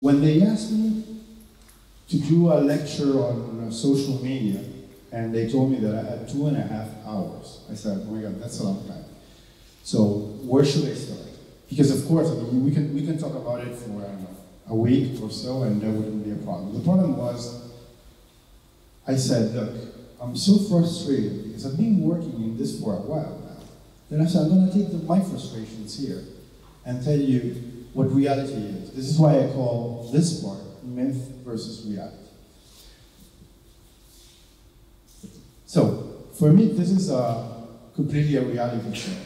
When they asked me to do a lecture on social media, and they told me that I had 2.5 hours, I said, oh my God, that's a long time. So where should I start? Because of course, I mean, we can talk about it for, I don't know, a week or so, and there wouldn't be a problem. The problem was, I said, look, I'm so frustrated because I've been working in this for a while now. Then I said, I'm going to take my frustrations here and tell you what reality is. This is why I call this part myth versus reality. So, for me, this is completely a reality show.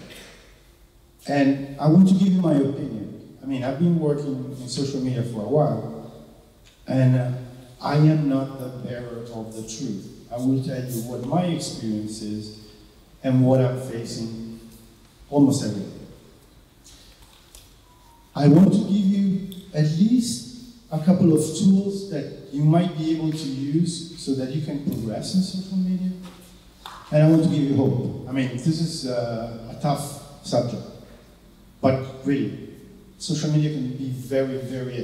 And I want to give you my opinion. I mean, I've been working in social media for a while, and I am not the bearer of the truth. I will tell you what my experience is and what I'm facing almost every day. I want to give you at least a couple of tools that you might be able to use so that you can progress in social media. And I want to give you hope. I mean, this is a tough subject, but really, social media can be very, very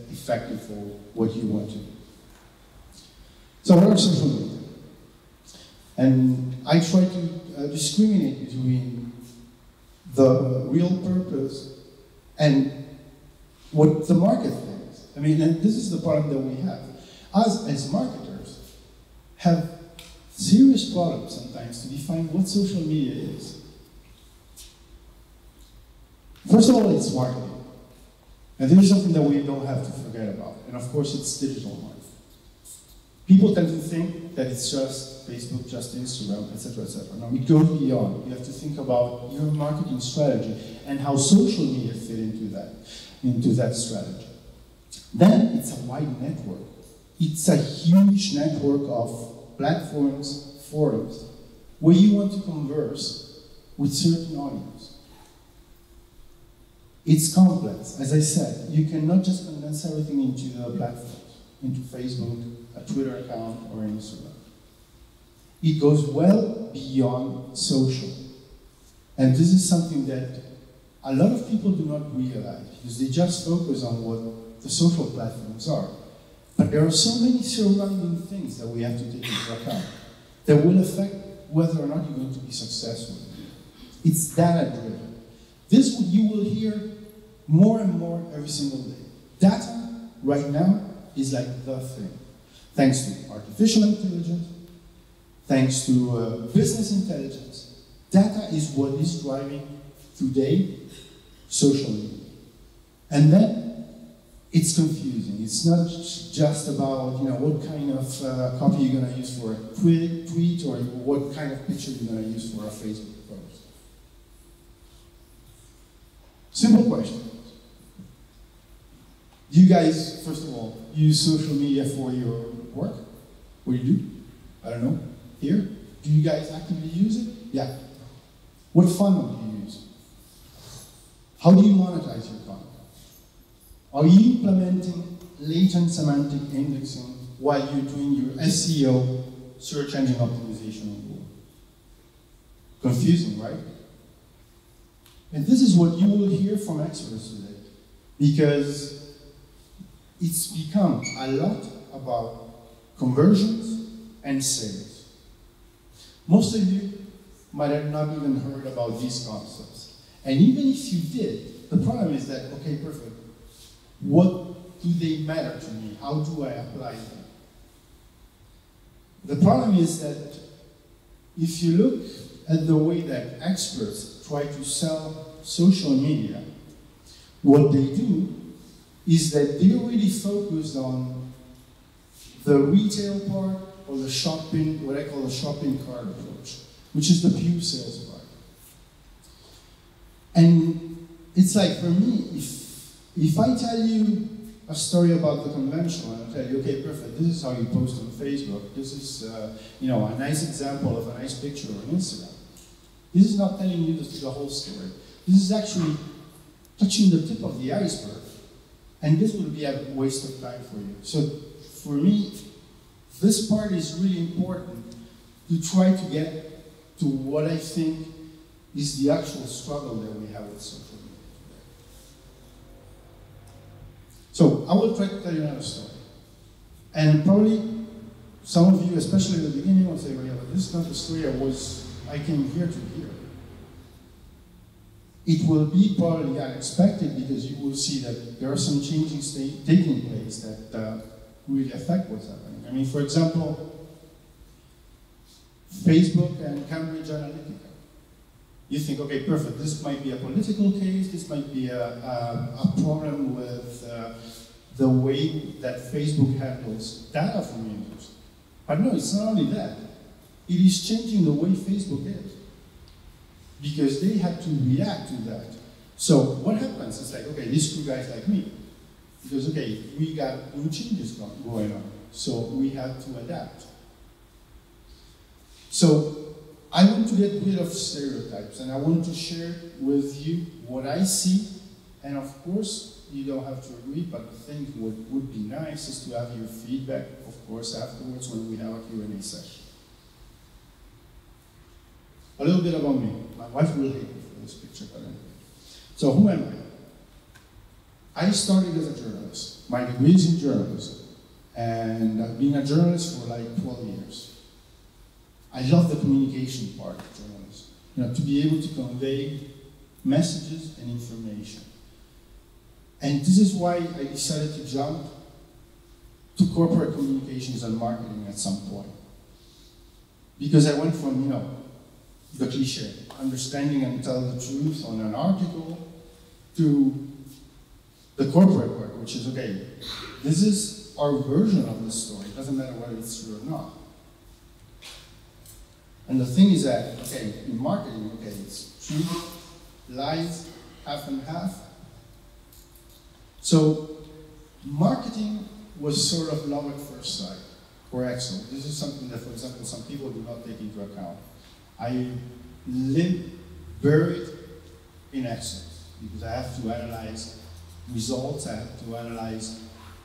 effective for what you want to do. So what are social media? And I try to discriminate between the real purpose and what the market thinks. I mean, and this is the problem that we have. Us, as marketers, have serious problems sometimes to define what social media is. First of all, it's marketing. And this is something that we don't have to forget about. And of course, it's digital marketing. People tend to think that it's just Facebook, just Instagram, etc., etc. No, it goes beyond. You have to think about your marketing strategy and how social media fit into that strategy. Then it's a wide network. It's a huge network of platforms, forums, where you want to converse with certain audience. It's complex. As I said, you cannot just condense everything into the platforms, into Facebook, a Twitter account, or Instagram. It goes well beyond social. And this is something that a lot of people do not realize, because they just focus on what the social platforms are. But there are so many surrounding things that we have to take into account that will affect whether or not you're going to be successful. It's data-driven. This you will hear more and more every single day. Data, right now, is like the thing. Thanks to artificial intelligence, thanks to business intelligence, data is what is driving today social media. And then it's confusing. It's not just about what kind of copy you're going to use for a tweet or what kind of picture you're going to use for a Facebook post. Simple question. Do you guys, first of all, use social media for your work? What do you do? I don't know. Here? Do you guys actively use it? Yeah. What funnel do you use? How do you monetize your content? Are you implementing latent semantic indexing while you're doing your SEO, search engine optimization on Google? Confusing, right? And this is what you will hear from experts today, because it's become a lot about conversions and sales. Most of you might have not even heard about these concepts. And even if you did, the problem is that, okay, perfect. What do they matter to me? How do I apply them? The problem is that if you look at the way that experts try to sell social media, what they do is that they really focus on the retail part or the shopping, what I call the shopping cart approach, which is the pure sales part. And it's like, for me, if I tell you a story about the convention, and I tell you, okay, perfect, this is how you post on Facebook, this is a nice example of a nice picture on Instagram. This is not telling you the whole story. This is actually touching the tip of the iceberg. And this would be a waste of time for you. So for me, this part is really important to try to get to what I think is the actual struggle that we have with social media today. So I will try to tell you another story. And probably some of you, especially at the beginning, will say, well, yeah, but this is not the story I came here to hear. It will be probably unexpected because you will see that there are some changes taking place that really affect what's happening. I mean, for example, Facebook and Cambridge Analytica. You think, okay, perfect, this might be a political case, this might be a problem with the way that Facebook handles data from users. But no, it's not only that. It is changing the way Facebook is. Because they had to react to that. So what happens? It's like, okay, these two guys like me. Because, okay, we got new changes going on. So we had to adapt. So I want to get rid of stereotypes, and I want to share with you what I see. And of course, you don't have to agree, but I think what would be nice is to have your feedback, of course, afterwards when we have a Q&A session. A little bit about me. My wife will hate me for this picture, but anyway. So who am I? I started as a journalist. My degree is in journalism. And I've been a journalist for like 12 years. I love the communication part of journalism. You know, to be able to convey messages and information. And this is why I decided to jump to corporate communications and marketing at some point. Because I went from, you know, the cliche, understanding and tell the truth on an article, to the corporate work, which is, okay, this is our version of the story. It doesn't matter whether it's true or not. And the thing is that, okay, in marketing, okay, it's truth, lies, half and half. So marketing was sort of love at first sight, or excellent. This is something that, for example, some people do not take into account. I live buried in excellence because I have to analyze results, I have to analyze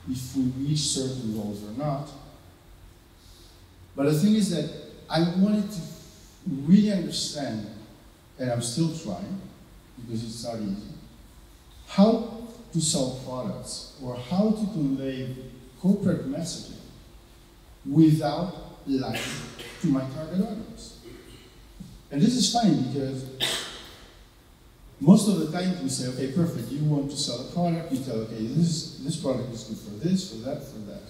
if we reach certain goals or not. But the thing is that I wanted to really understand, and I'm still trying because it's not easy, how to sell products or how to convey corporate messaging without lying to my target audience. And this is fine because most of the time we say, okay, perfect, you want to sell a product, you tell, okay, this product is good for this, for that, for that.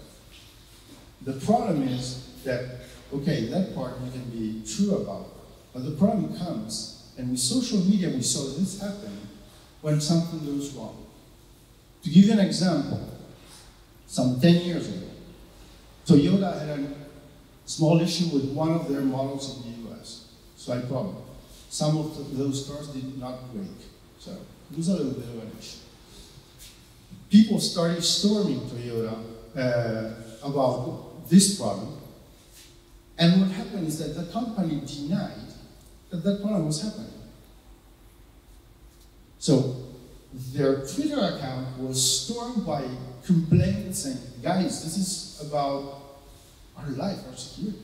The problem is that, okay, that part you can be true about, but the problem comes, and with social media we saw this happen when something goes wrong. To give you an example, some 10 years ago, Toyota had a small issue with one of their models in the US. Slight problem. Some of those cars did not break. So it was a little bit of an issue. People started storming Toyota about this problem. And what happened is that the company denied that that problem was happening. So their Twitter account was stormed by complaints saying, guys, this is about our life, our security,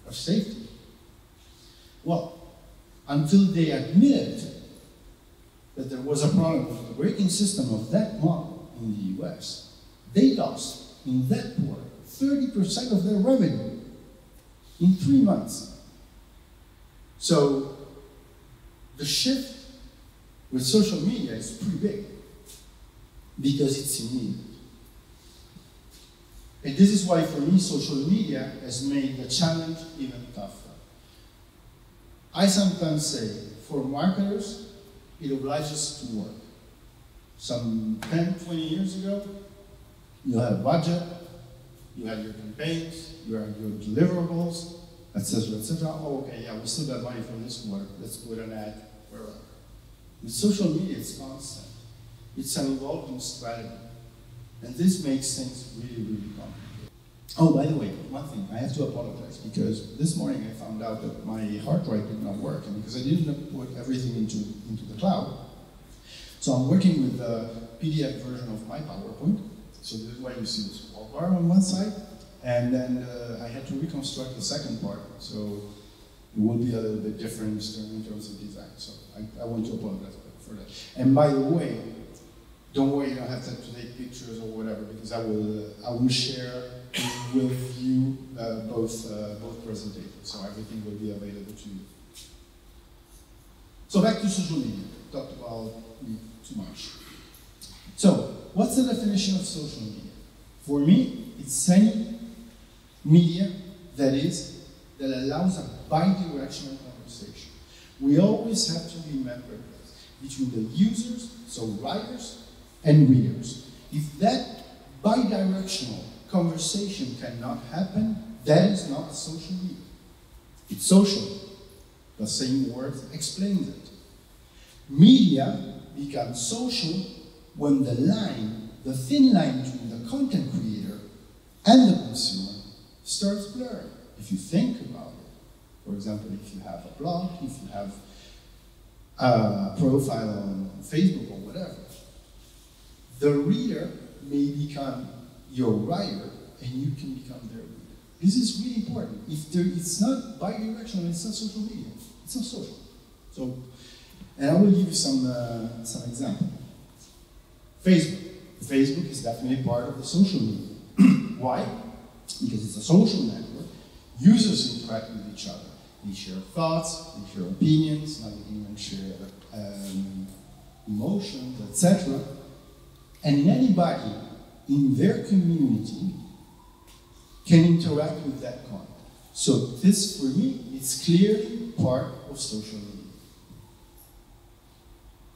our safety. Well, until they admitted that there was a problem with the braking system of that model in the US, they lost in that quarter 30% of their revenue in 3 months. So the shift with social media is pretty big because it's immediate. And this is why, for me, social media has made the challenge even tougher. I sometimes say, for marketers, it obliges us to work. Some 10, 20 years ago, you had a budget, you had your campaigns, you had your deliverables, etc., etc. Oh, okay, yeah, we still got money for this quarter. Let's put an ad wherever. With social media, it's constant. It's an evolving strategy. And this makes things really, really complicated. Oh, by the way, one thing, I have to apologize because this morning I found out that my hard drive did not work, and because I didn't put everything into the cloud. So I'm working with the PDF version of my PowerPoint. So this is why you see this wall bar on one side, and then I had to reconstruct the second part. So it will be a little bit different in terms of design. So I want to apologize for that. And by the way, Don't worry, you don't have to take pictures or whatever, because I will share with you both presentations, so everything will be available to you. So back to social media. Talked about too much. So what's the definition of social media? For me, it's any media that allows a bi-directional conversation. We always have to remember this between the users, so writers, and readers. If that bi-directional conversation cannot happen, that is not social media. It's social. The same word explains it. Media becomes social when the thin line between the content creator and the consumer starts blurring. If you think about it, for example, if you have a blog, if you have a profile on Facebook or whatever, the reader may become your writer and you can become their reader. This is really important. It's not bi-directional, it's not social media. It's not social. So, and I will give you some example. Facebook. Facebook is definitely part of the social media. Why? Because it's a social network. Users interact with each other. They share thoughts, they share opinions, now they can even share emotions, etc. And anybody in their community can interact with that content. So this, for me, is clearly part of social media.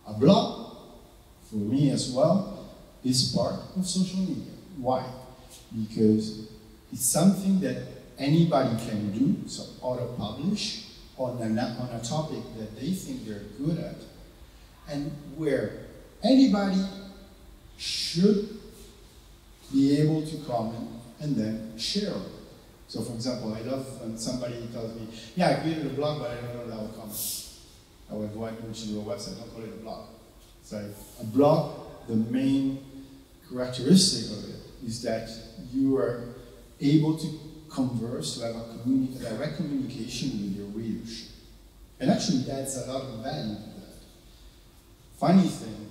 A blog, for me as well, is part of social media. Why? Because it's something that anybody can do, so auto-publish on a topic that they think they're good at, and where anybody should be able to comment and then share it. So for example, I love when somebody tells me, yeah, I created a blog, but I don't know how to comment. I went, why don't you do a website? Don't call it a blog. It's like a blog, the main characteristic of it is that you are able to converse, to have a direct communication with your readership. And actually that's a lot of value to that. Funny thing,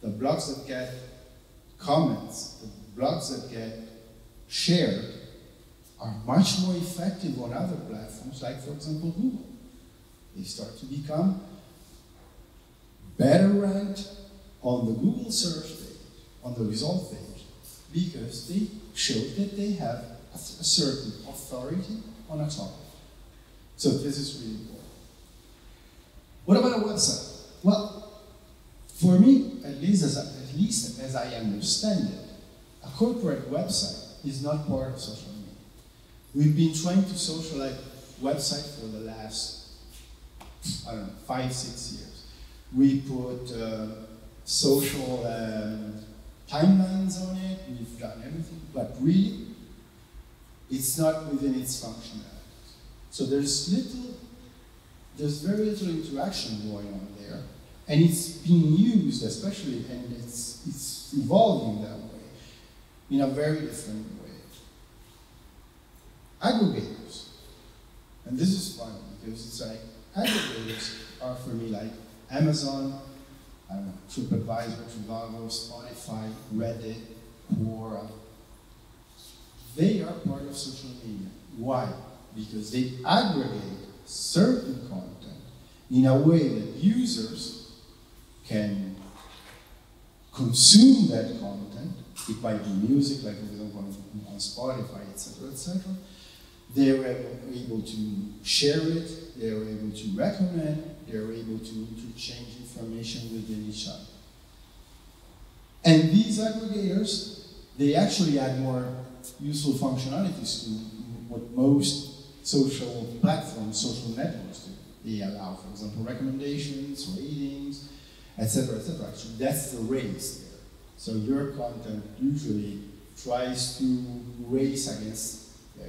the blogs that get comments, the blogs that get shared are much more effective on other platforms, like for example Google. They start to become better ranked on the Google search page, on the result page, because they show that they have a certain authority on a topic. So this is really important. What about a website? Well, for me, at least as I understand it, a corporate website is not part of social media. We've been trying to socialize websites for the last, I don't know, 5-6 years. We put social timelines on it, we've done everything, but really, it's not within its functionality. So there's very little interaction going on there, and it's being used, especially, and it's evolving that way, in a very different way. Aggregators, and this is fun because it's like, aggregators are for me like Amazon, I don't know, TripAdvisor, Trivago, Spotify, Reddit, Quora. They are part of social media. Why? Because they aggregate certain content in a way that users can consume that content. It might be music, like for example on Spotify, etc., etc. They are able to share it, they are able to recommend, they are able to interchange information within each other. And these aggregators, they actually add more useful functionalities to what most social platforms, social networks do. They allow, for example, recommendations, ratings, etc., etc. Actually, that's the race there. So your content usually tries to race against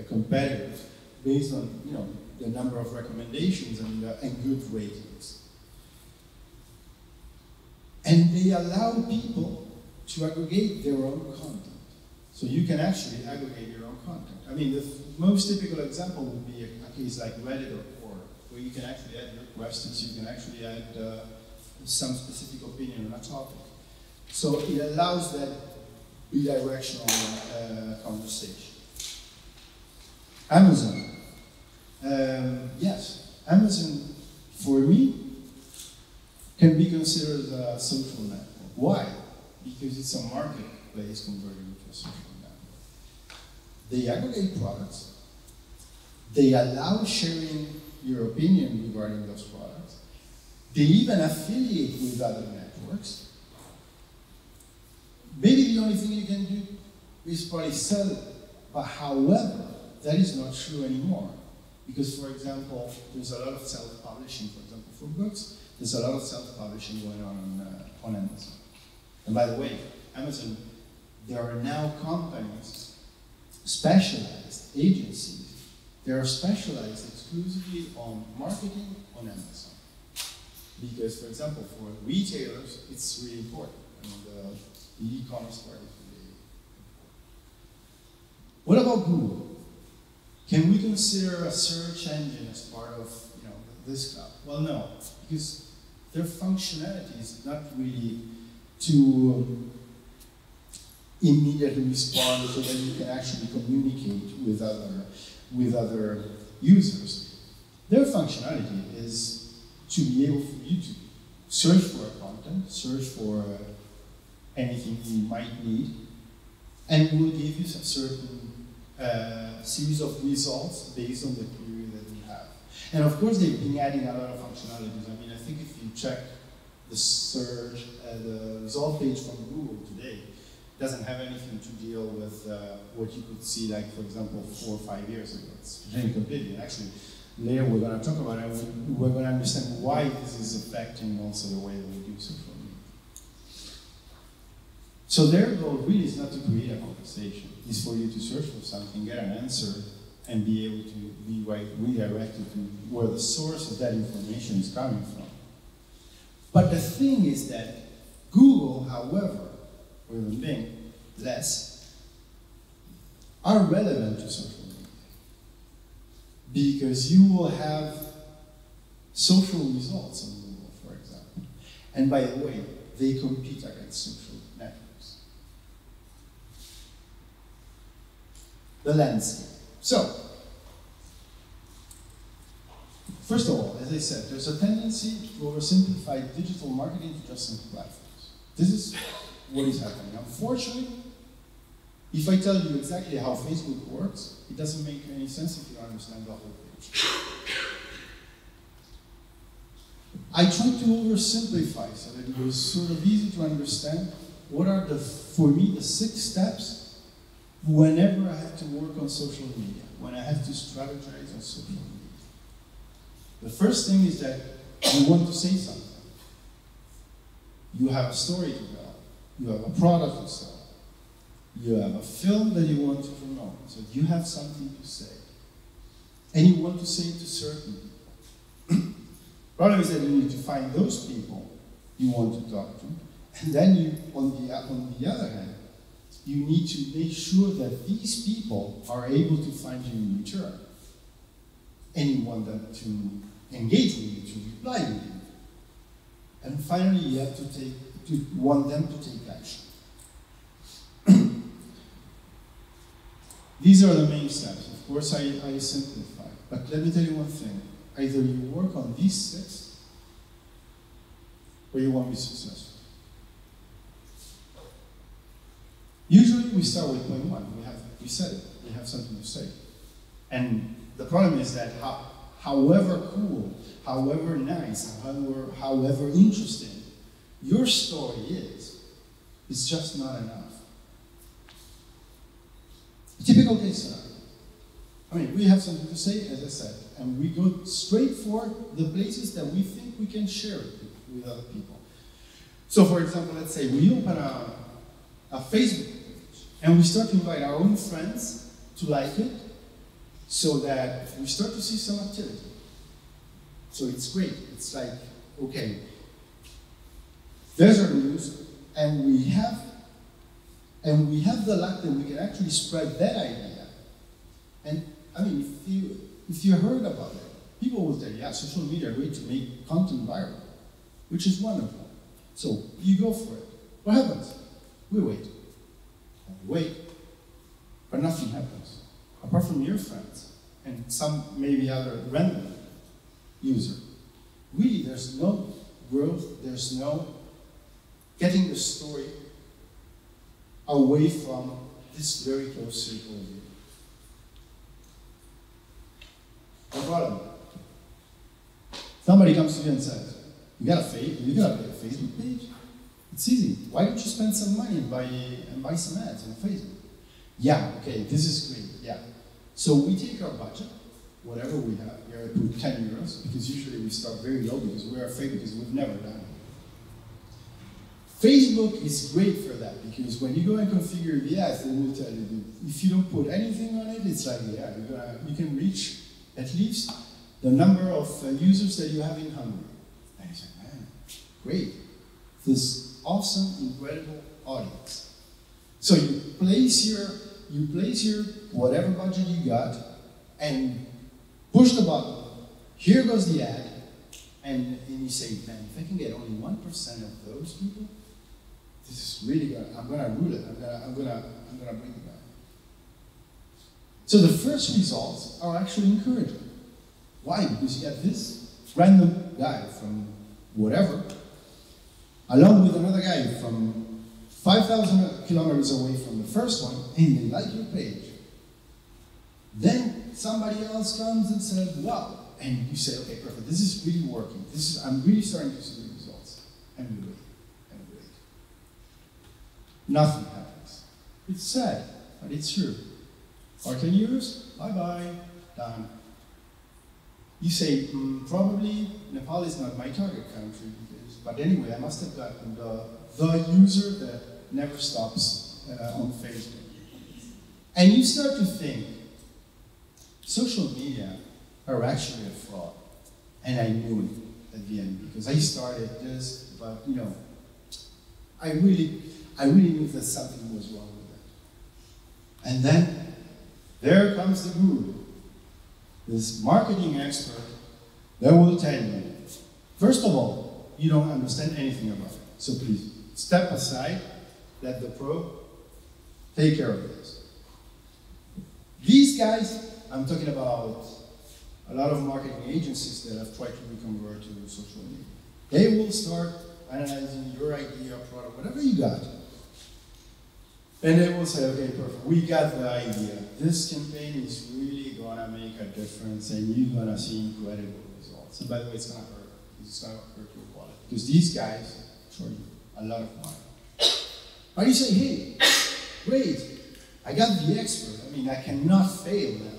competitors based on the number of recommendations and good ratings. And they allow people to aggregate their own content. So you can actually aggregate your own content. I mean, the most typical example would be a case like Reddit or Quora, where you can actually add your questions, you can actually add some specific opinion on a topic. So it allows that bidirectional conversation. Amazon. Yes, Amazon, for me, can be considered a social network. Why? Because it's a marketplace converted into a social network. They aggregate products. They allow sharing your opinion regarding those products. They even affiliate with other networks. Maybe the only thing you can do is probably sell it. But however, that is not true anymore. Because, for example, there's a lot of self-publishing, for example, for books. There's a lot of self-publishing going on Amazon. And by the way, Amazon, there are now companies, specialized agencies, that are specialized exclusively on marketing on Amazon. Because, for example, for retailers, it's really important. I mean, the e-commerce part is really important. What about Google? Can we consider a search engine as part of this cloud? Well, no, because their functionality is not really to immediately respond so that you can actually communicate with other users. Their functionality is to be able for you to search for a content, search for anything you might need, and will give you a certain series of results based on the query that you have. And of course, they've been adding a lot of functionalities. I mean, I think if you check the search, the result page from Google today, it doesn't have anything to deal with what you could see, like, for example, 4 or 5 years ago. It's changed completely. And actually, later we're going to talk about it, and we're going to understand why this is affecting also the way that we do social media. So their goal really is not to create a conversation. It's for you to search for something, get an answer, and be able to be redirected to where the source of that information is coming from. But the thing is that Google, however, or even Bing, less, are relevant to social media. Because you will have social results on Google, for example. And by the way, they compete against social networks. The landscape. So, first of all, as I said, there's a tendency to oversimplify digital marketing to just simple platforms. This is what is happening. Unfortunately, if I tell you exactly how Facebook works, it doesn't make any sense if you don't understand the whole page. I tried to oversimplify so that it was sort of easy to understand what are for me, the 6 steps whenever I have to work on social media, when I have to strategize on social media. The first thing is that you want to say something. You have a story to tell. You have a product to sell. You have a film that you want to promote. So you have something to say. And you want to say it to certain people. Problem is that you need to find those people you want to talk to. And then you, on the other hand, you need to make sure that these people are able to find you in return. And you want them to engage with you, to reply with you. And finally, you have to want them to take action. These are the main steps. Of course, I simplify. But let me tell you one thing. Either you work on these 6, or you won't be successful. Usually we start with point 1. We said it. We have something to say. And the problem is that however cool, however nice, however interesting your story is, it's just not enough. A typical case scenario. I mean, we have something to say, as I said, and we go straight for the places that we think we can share it with other people. So, for example, let's say we open a Facebook page, and we start to invite our own friends to like it, so that we start to see some activity. So it's great. It's like, okay, there's our news, and we have the luck that we can actually spread that idea. And I mean, if you heard about it, people will say, yeah, social media are great to make content viral, which is wonderful. So you go for it. What happens? We wait. And we wait. But nothing happens. Apart from your friends and some maybe other random user. Really, there's no growth, there's no getting the story away from this very close circle of you. No problem. Somebody comes to you and says, you got a Facebook page? It's easy. Why don't you spend some money and buy some ads on Facebook? Yeah, okay, this is great, yeah. So we take our budget, whatever we have, we are put 10 euros, because usually we start very low because we're afraid because we've never done it. Facebook is great for that, because when you go and configure the ads, they will tell you, if you don't put anything on it, it's like, yeah, you can reach at least the number of users that you have in Hungary. And you say, man, great. This awesome, incredible audience. So you place your whatever budget you got and push the button. Here goes the ad. And you say, man, if I can get only 1% of those people, this is really good. I'm gonna rule it. I'm gonna bring it down. So the first results are actually encouraging. Why? Because you have this random guy from whatever, along with another guy from 5,000 kilometers away from the first one, and they like your page. Then somebody else comes and says, wow, and you say, okay, perfect, this is really working. I'm really starting to see the results. And we wait, and we wait. Nothing happens. It's sad, but it's true. Or 10 years, bye-bye, done. You say, probably Nepal is not my target country, but anyway, I must have gotten the user that never stops on Facebook. And you start to think, social media are actually a fraud. And I knew it at the end, because I started this, but you know, I really knew that something was wrong with it. And then, there comes the guru, this marketing expert that will tell you, first of all, you don't understand anything about it. So please, step aside, let the pro take care of this. These guys, I'm talking about a lot of marketing agencies that have tried to reconvert to social media. They will start analyzing your idea, product, whatever you got. And they will say, okay, perfect, we got the idea. This campaign is really gonna make a difference and you're gonna see incredible results. And by the way, it's gonna hurt. It's gonna hurt your wallet. Because these guys charge you a lot of money. But you say, hey, great, I got the expert. I mean, I cannot fail now.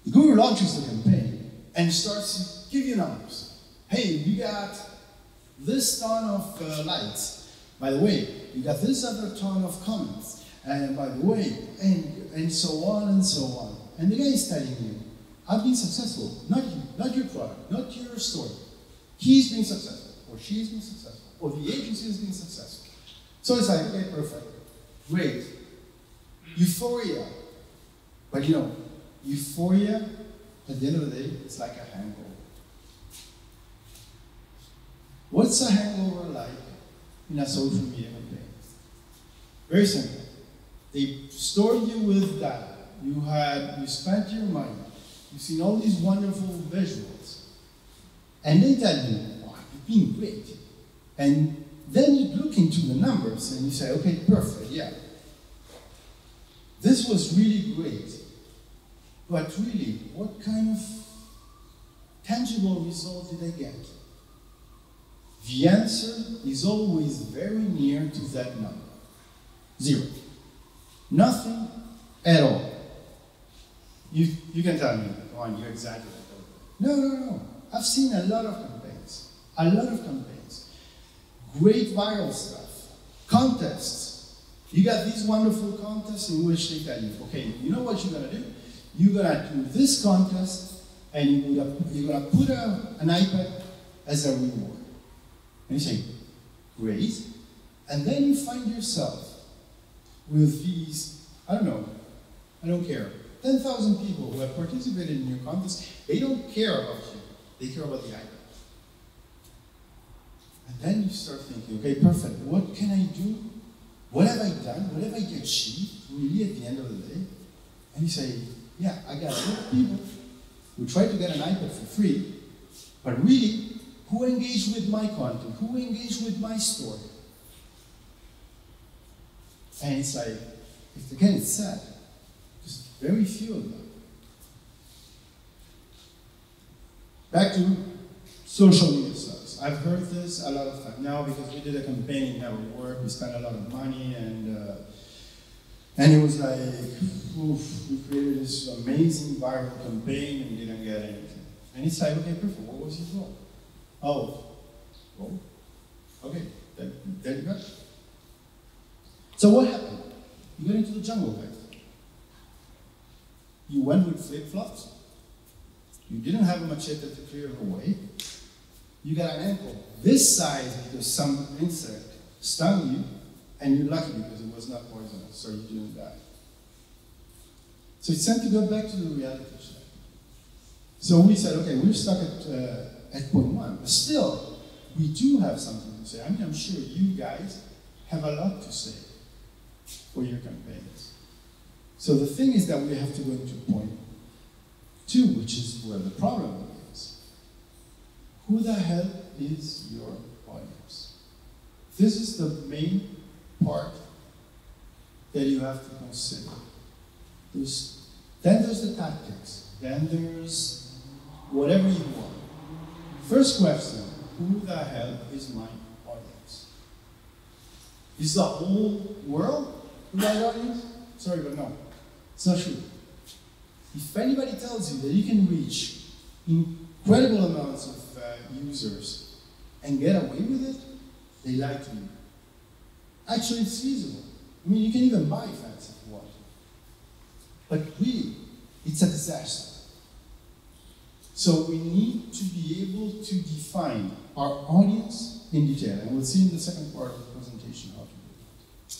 The guru launches the campaign and starts to give you numbers. Hey, we got this ton of likes. By the way, you got this other ton of comments. And by the way, and so on and so on. And the guy is telling you, I've been successful. Not you, not your product, not your story. He's been successful, or she's been successful, or the agency has been successful. So it's like, okay, perfect, great. Euphoria. But you know, euphoria, at the end of the day, it's like a hangover. What's a hangover like in a social media campaign? Very simple. They stored you with data. You spent your money. You've seen all these wonderful visuals. And they tell you, wow, you've been great. And then you look into the numbers and you say, okay, perfect, yeah. This was really great. But really, what kind of tangible result did I get? The answer is always very near to that number. 0. Nothing at all. You can tell me, come on, you exaggerate. No. I've seen a lot of campaigns. A lot of campaigns. Great viral stuff. Contests. You got these wonderful contests in which they tell you, okay, you know what you're going to do? You're going to do this contest, and you're going to put an iPad as a reward. And you say, great. And then you find yourself with these, I don't care, 10,000 people who have participated in your contest. They don't care about you. They care about the iPad. And then you start thinking, okay, perfect, what can I do? What have I done? What have I achieved really at the end of the day? And you say, yeah, I got a lot of people who try to get an iPad for free, but really, who engaged with my content? Who engaged with my story? And it's like, again, it's sad, because very few of them. Back to social media sucks. I've heard this a lot of times now because we did a campaign in our work, we spent a lot of money, and it was like, oof, we created this amazing viral campaign and didn't get anything. And it's like, okay, perfect, what was your goal? Oh, well, okay, there you go. So what happened? You got into the jungle, guys. You went with flip-flops. You didn't have a machete to clear the way. You got an ankle this size because some insect stung you, and you're lucky because it was not poisonous, so you didn't die. So it's time to go back to the reality check. So we said, okay, we're stuck at point one, but still, we do have something to say. I mean, I'm sure you guys have a lot to say for your campaigns. So the thing is that we have to go into point two, which is where the problem is. Who the hell is your audience? This is the main part that you have to consider. Then there's the tactics. Then there's whatever you want. First question, who the hell is my audience? Is the whole world my audience? Sorry, but no, it's not true. If anybody tells you that you can reach incredible amounts of users and get away with it, they lie to you. Actually, it's feasible. I mean, you can even buy fans if you want. But really, it's a disaster. So we need to be able to define our audience in detail, and we'll see in the second part of the presentation how to do that.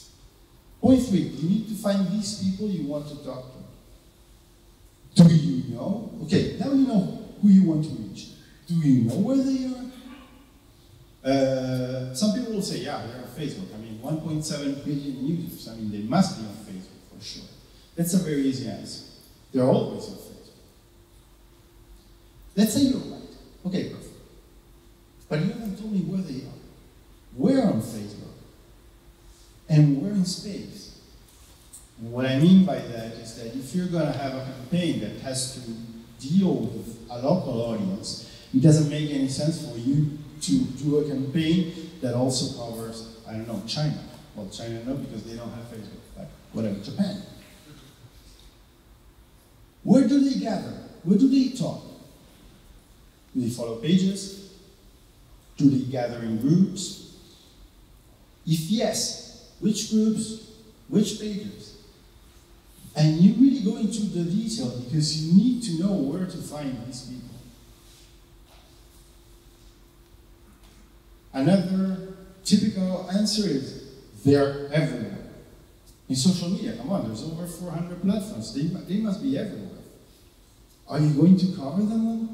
Point three, you need to find these people you want to talk to. Do you know? Okay, now you know who you want to reach. Do you know where they are? Some people will say, yeah, they're on Facebook. I mean, 1.7 billion users. I mean, they must be on Facebook for sure. That's a very easy answer. They're always on Facebook. Let's say you're right. Okay, perfect. But you haven't told me where they are. Where on Facebook? And where in space? And what I mean by that is that if you're going to have a campaign that has to deal with a local audience, it doesn't make any sense for you to do a campaign that also covers, I don't know, China. Well, China no, because they don't have Facebook, but whatever, Japan. Where do they gather? Where do they talk? Do they follow pages? Do they gather in groups? If yes, which groups, which pages? And you really go into the detail because you need to know where to find these people. Another typical answer is, they're everywhere. In social media, come on, there's over 400 platforms. They must be everywhere. Are you going to cover them all?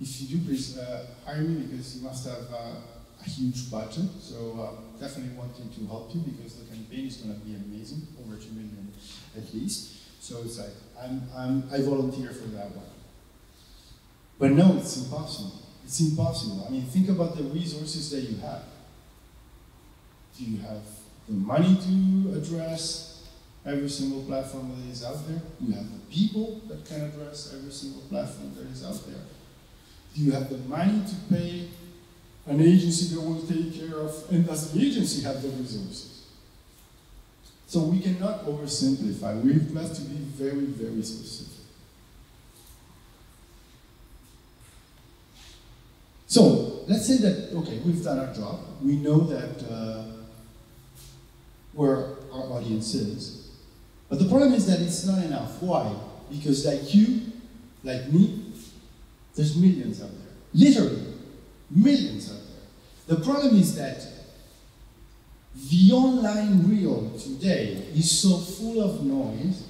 If you do, please hire me because you must have a huge budget. So definitely wanting to help you because the campaign is going to be amazing, over 2 million at least. So it's like, I volunteer for that one. But no, it's impossible. It's impossible. I mean, think about the resources that you have. Do you have the money to address every single platform that is out there? Do you have the people that can address every single platform that is out there? Do you have the money to pay an agency that will take care of, and does the agency have the resources? So we cannot oversimplify. We've got to be very, very specific. So let's say that, okay, we've done our job. We know that where our audience is. But the problem is that it's not enough. Why? Because like you, like me, there's millions out there. Literally, millions out there. The problem is that the online reel today is so full of noise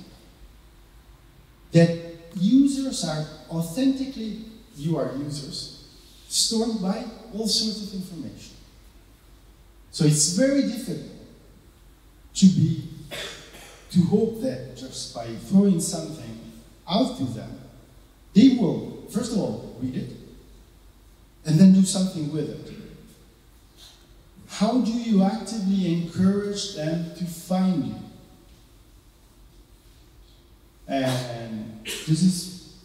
that users are authentically, you are users, stored by all sorts of information. So it's very difficult to hope that just by throwing something out to them, they will, first of all, read it, and then do something with it. How do you actively encourage them to find you? And this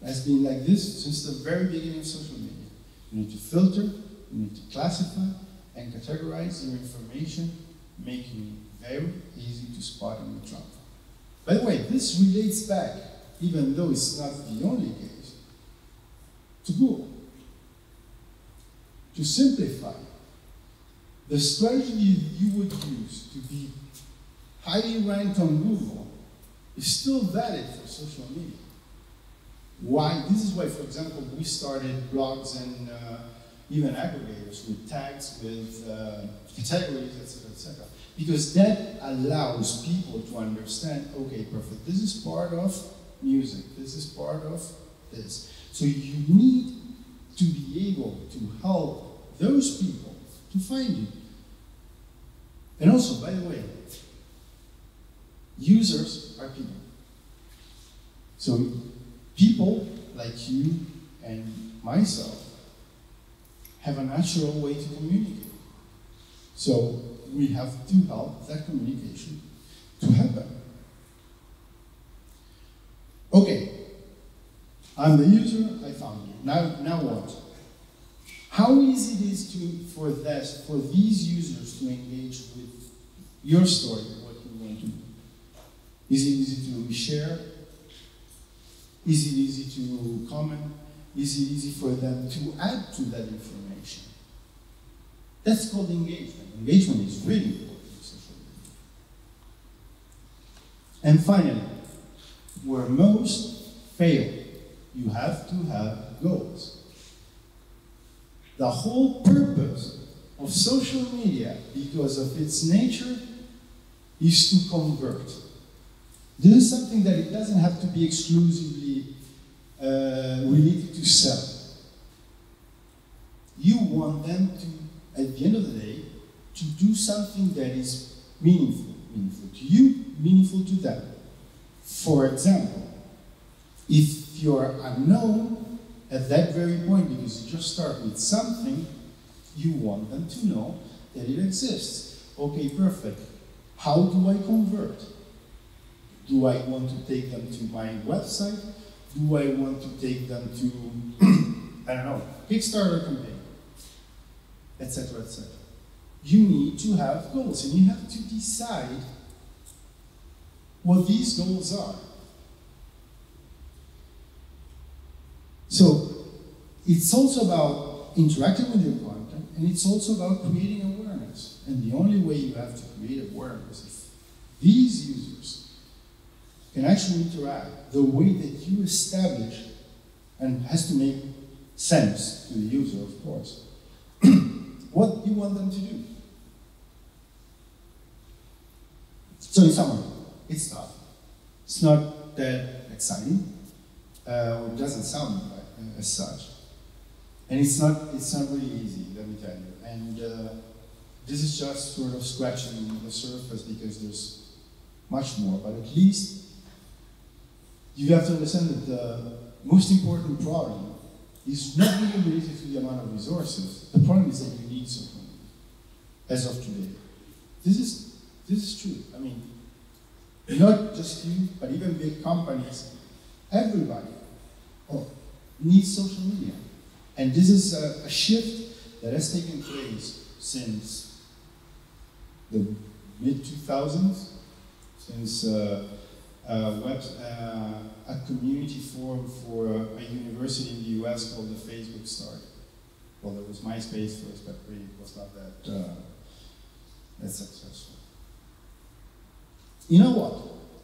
has been like this since the very beginning of social media. You need to filter, you need to classify, and categorize your information, making it very easy to spot and drop. By the way, this relates back, even though it's not the only case, to Google. To simplify, the strategy you would use to be highly ranked on Google is still valid for social media. Why? This is why, for example, we started blogs and even aggregators with tags, with categories, etc., etc. Because that allows people to understand, okay, perfect, this is part of music, this is part of this. So you need to be able to help those people to find you. And also, by the way, users are people. So people like you and myself have a natural way to communicate. So we have to help that communication to happen. Okay, I'm the user, I found you. Now what? How easy it is for these users to engage with your story, what you want to do? Is it easy to share? Is it easy to comment? Is it easy for them to add to that information? That's called engagement. Engagement is really important in social media. And finally, where most fail, you have to have goals. The whole purpose of social media, because of its nature, is to convert. This is something that it doesn't have to be exclusively related to sell. You want them to, at the end of the day, to do something that is meaningful to you, meaningful to them. For example, if you're unknown at that very point, because you just start with something, you want them to know that it exists. Okay, perfect. How do I convert? Do I want to take them to my website? Do I want to take them to, I don't know, Kickstarter campaign, etc., etc. You need to have goals, and you have to decide what these goals are. So it's also about interacting with your content, and it's also about creating awareness. And the only way you have to create awareness is if these users can actually interact the way that you establish, and has to make sense to the user, of course, what you want them to do. So in summary, it's tough. It's not that exciting, or it doesn't sound as such. And it's not really easy, let me tell you. And this is just sort of scratching the surface, because there's much more, but at least you have to understand that the most important problem is not really related to the amount of resources. The problem is that you need social media, as of today. This is true. I mean, not just you, but even big companies, everybody needs social media. And this is a shift that has taken place since the mid-2000s, since a community formed for a university in the US called the Facebook started. Well, there was MySpace first, but really it was not that successful. You know what?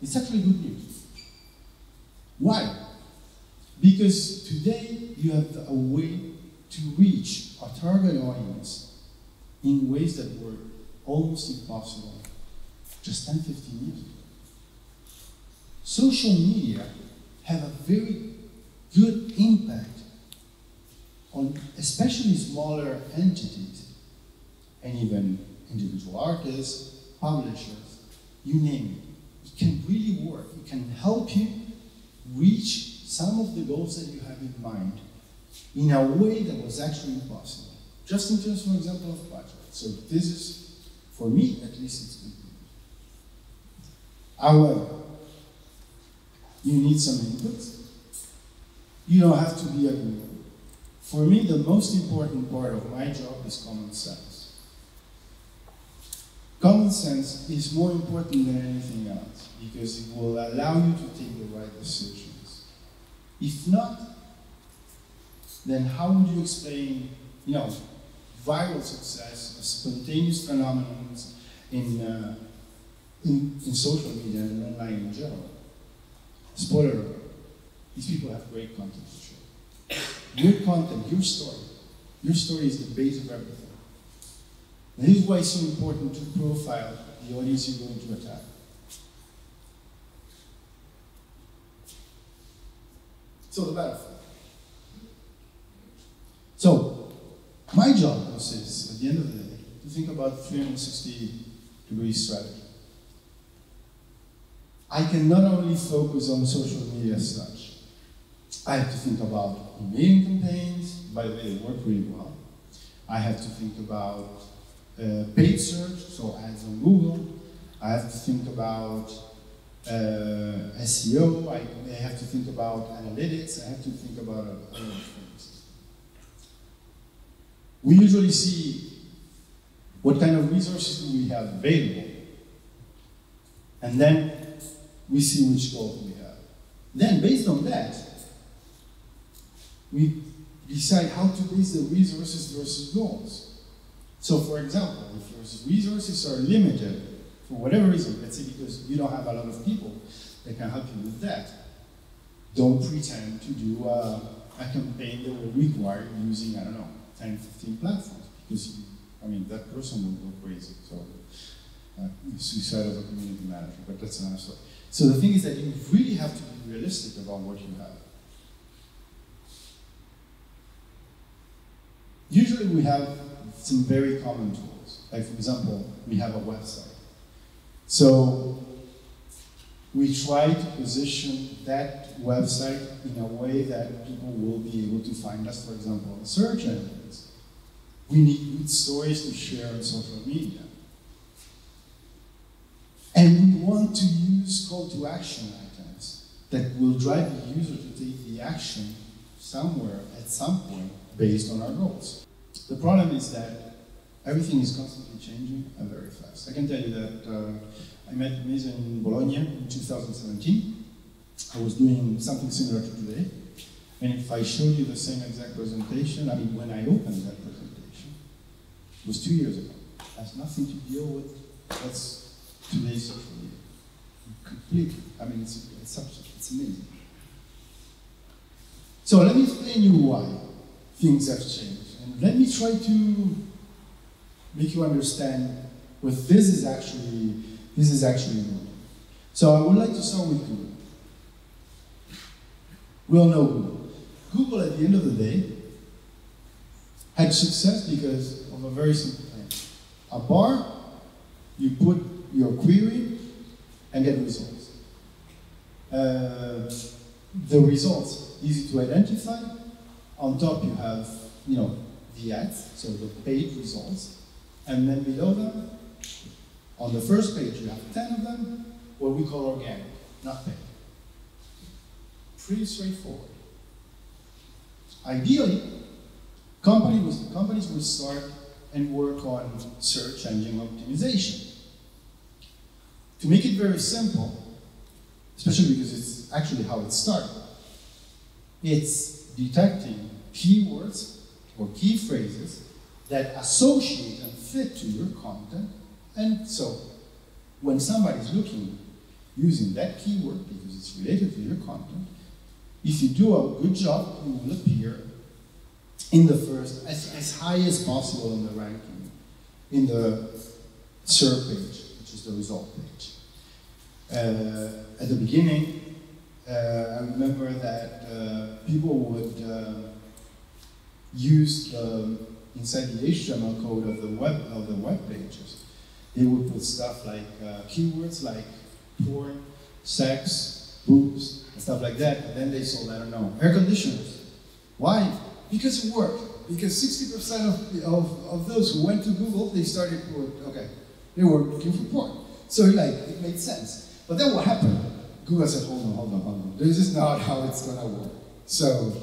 It's actually good news. Why? Because today you have a way to reach a target audience in ways that were almost impossible just 10, 15 years ago. Social media have a very good impact on especially smaller entities, and even individual artists, publishers, you name it. It can really work. It can help you reach some of the goals that you have in mind in a way that was actually possible. Just in terms, for example, of budget. So this is, for me, at least it's good. However, you need some input. You don't have to be a guru. For me, the most important part of my job is common sense. Common sense is more important than anything else because it will allow you to take the right decisions. If not, then how would you explain, viral success, spontaneous phenomena in social media and online in general? Spoiler alert, these people have great content to share. Your content, your story is the base of everything. And this is why it's so important to profile the audience you're going to attack. So the battlefield. So, my job consists, at the end of the day, to think about 360-degree strategy. I can not only focus on social media as such, I have to think about email campaigns, by the way, they work really well. I have to think about paid search, so ads on Google. I have to think about SEO, I have to think about analytics, I have to think about other things. We usually see what kind of resources do we have available, and then we see which goals we have. Then, based on that, we decide how to base the resources versus goals. So, for example, if your resources are limited, for whatever reason, let's say because you don't have a lot of people that can help you with that, don't pretend to do a campaign that will require using, 10, 15 platforms, because, that person will go crazy. So, suicide of a community manager, but that's another story. So the thing is that you really have to be realistic about what you have. Usually we have some very common tools. Like, for example, we have a website. So we try to position that website in a way that people will be able to find us, for example, on search engines. We need good stories to share on social media. And we want to use call to action items that will drive the user to take the action somewhere at some point based on our goals. The problem is that everything is constantly changing and very fast. I can tell you that I met Ms. in Bologna in 2017. I was doing something similar to today. And if I showed you the same exact presentation, when I opened that presentation, it was 2 years ago. It has nothing to deal with what's today's social media. Completely. It's amazing. So let me explain you why things have changed. And let me try to make you understand what this is actually doing. So I would like to start with Google. We all know Google. Google, at the end of the day, had success because of a very simple thing. A bar, you put your query and get results. The results, easy to identify. On top you have, the ads, so the paid results. And then below them, on the first page you have 10 of them, what we call organic, not paid. Pretty straightforward. Ideally, companies would start and work on search engine optimization. To make it very simple, especially because it's actually how it started, it's detecting keywords or key phrases that associate and fit to your content. And so, when somebody's looking using that keyword because it's related to your content, if you do a good job, you will appear in the first, as high as possible in the ranking, in the SERP page, which is the result page. At the beginning, I remember that people would use inside the HTML code of the web pages. They would put stuff like keywords like porn, sex, boobs, and stuff like that. And then they sold, I don't know, air conditioners. Why? Because it worked. Because 60% of those who went to Google, they started with, okay, they were looking for porn. So like, it made sense. But then what happened? Google said, hold on. This is not how it's gonna work. So,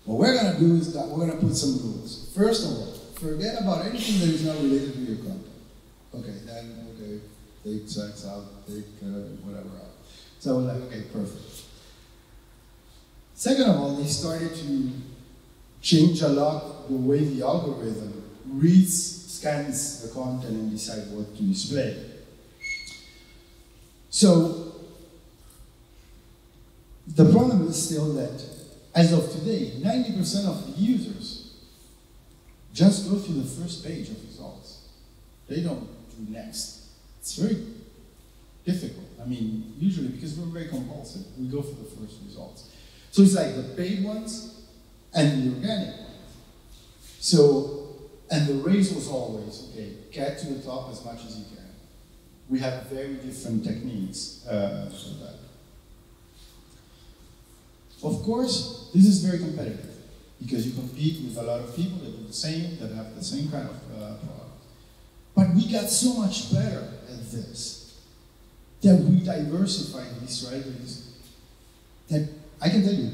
what we're gonna do is that we're gonna put some rules. First of all, forget about anything that is not related to your content. Okay, take sex out, take whatever out. So we're like, okay, perfect. Second of all, they started to change a lot the way the algorithm scans the content and decide what to display. So, the problem is still that, as of today, 90% of the users just go to the first page of results. They don't do next. It's very difficult. I mean, usually, because we're very compulsive, we go for the first results. So it's like the paid ones and the organic ones. So, and the race was always, okay, get to the top as much as you can. We have very different techniques for that. Of course, this is very competitive because you compete with a lot of people that do the same, that have the same kind of product. But we got so much better at this that we diversified these strategies that I can tell you,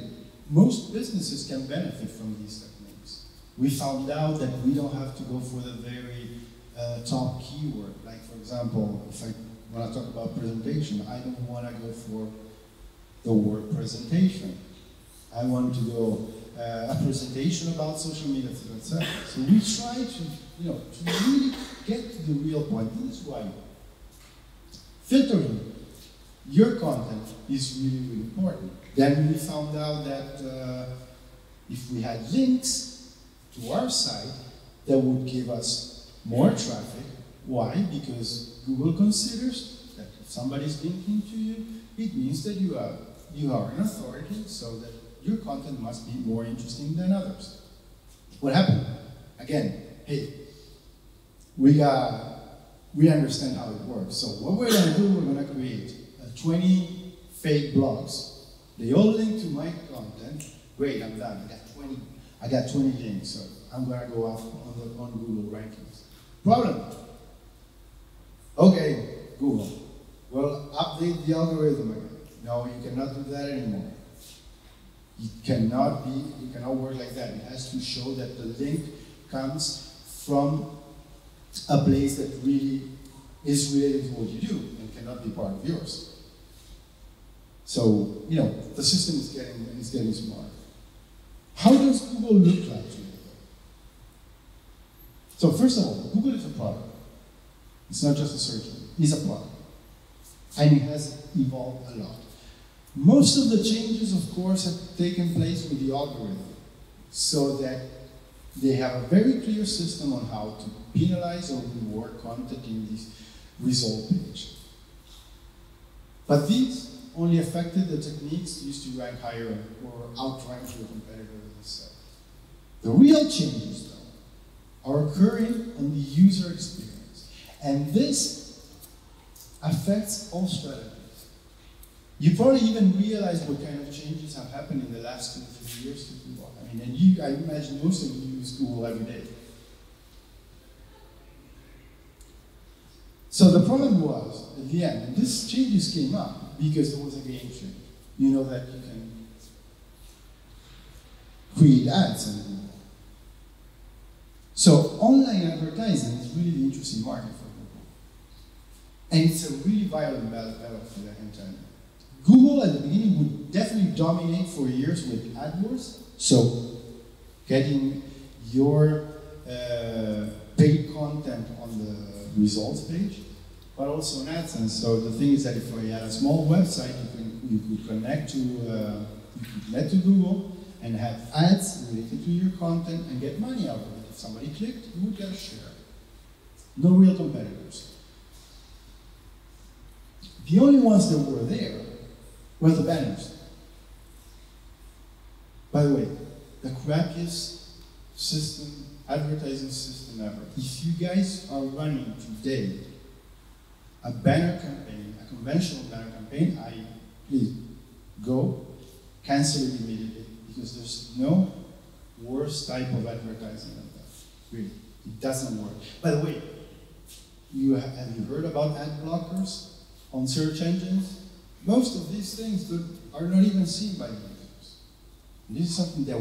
most businesses can benefit from these techniques. We found out that we don't have to go for the very top keyword. Like for example, if I want to talk about presentation, I don't want to go for the word presentation. I want to go a presentation about social media, etc. So we try to really get to the real point. This is why filtering your content is really, really important. Then we found out that if we had links to our site, that would give us more traffic. Why? Because Google considers that if somebody's linking to you, it means that you are an authority, so that your content must be more interesting than others. What happened? Again, hey, we understand how it works. So what we're going to do, we're going to create 20 fake blogs. They all link to my content. Great, I'm done. I got 20 links, so I'm going to go off on Google rankings. Problem. Okay, Google. Well, update the algorithm again. No, you cannot do that anymore. It cannot work like that. It has to show that the link comes from a place that really is related to what you do and cannot be part of yours. So, the system is getting smarter. How does Google look like to you? So first of all, Google is a product. It's not just a search engine. It's a product. And it has evolved a lot. Most of the changes, of course, have taken place with the algorithm, so that they have a very clear system on how to penalize or reward content in this result page. But these only affected the techniques used to rank higher or outrank your competitor in the set. The real changes, though, are occurring on the user experience. And this affects all strategies. You probably even realize what kind of changes have happened in the last 2 to 3 years to Google. I mean, and I imagine most of you use Google every day. So the problem was, at the end, and these changes came up because there was a game change. You know that you can create ads on Google. So online advertising is really the interesting market for Google. And it's a really violent battlefield, I can tell you. Google at the beginning would definitely dominate for years with AdWords, so getting your paid content on the results page, but also in AdSense. So the thing is that if you had a small website, you could connect to Google and have ads related to your content and get money out of it. If somebody clicked, you would get a share. No real competitors. The only ones that were there were the banners. By the way, the crappiest system, advertising system ever. If you guys are running today a banner campaign, a conventional banner campaign, please go, cancel it immediately, because there's no worse type of advertising than that. Really, it doesn't work. By the way, have you heard about ad blockers on search engines? Most of these things are not even seen by the users. And this is something that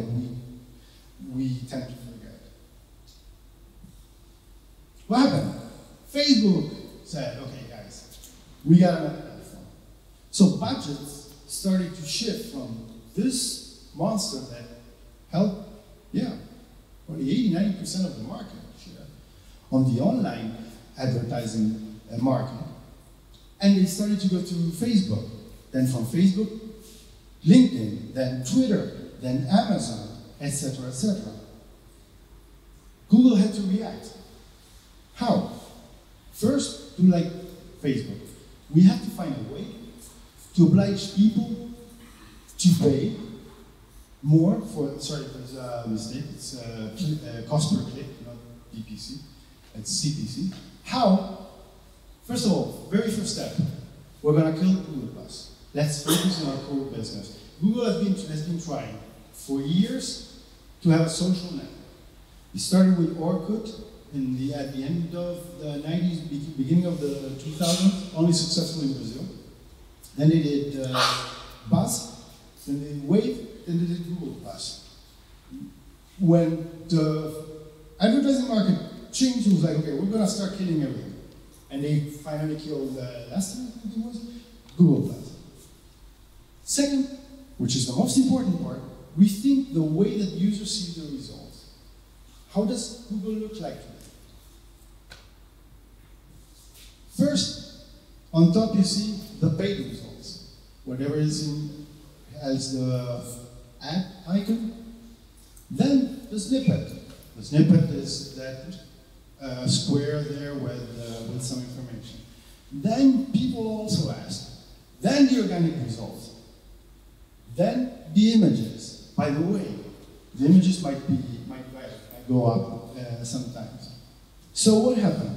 we tend to forget. What happened? Facebook said, okay guys, we got another platform. So budgets started to shift from this monster that held, probably 80–90% of the market share on the online advertising market. And they started to go to Facebook. Then from Facebook, LinkedIn, then Twitter, then Amazon, etc., etc. Google had to react. How? First, do like Facebook. We have to find a way to oblige people to pay more for, sorry, there's a mistake, it's cost per click, not PPC, it's CPC. How? First of all, very first step, we're going to kill Google+. Let's focus on our core business. Google has been trying for years to have a social network. It started with Orkut at the end of the 90s, beginning of the 2000s, only successful in Brazil. Then they did Buzz, then they did Wave, then they did Google+. When the advertising market changed, it was like, okay, we're going to start killing everything. And they finally killed, last time I think it was, Google+. Second, which is the most important part, we think the way that users see the results. How does Google look like today? First, on top you see the paid results. Whatever is as the ad icon. Then the snippet. The snippet is that square there with some information. Then people also ask. Then the organic results. Then the images. By the way, the images might go up sometimes. So what happened?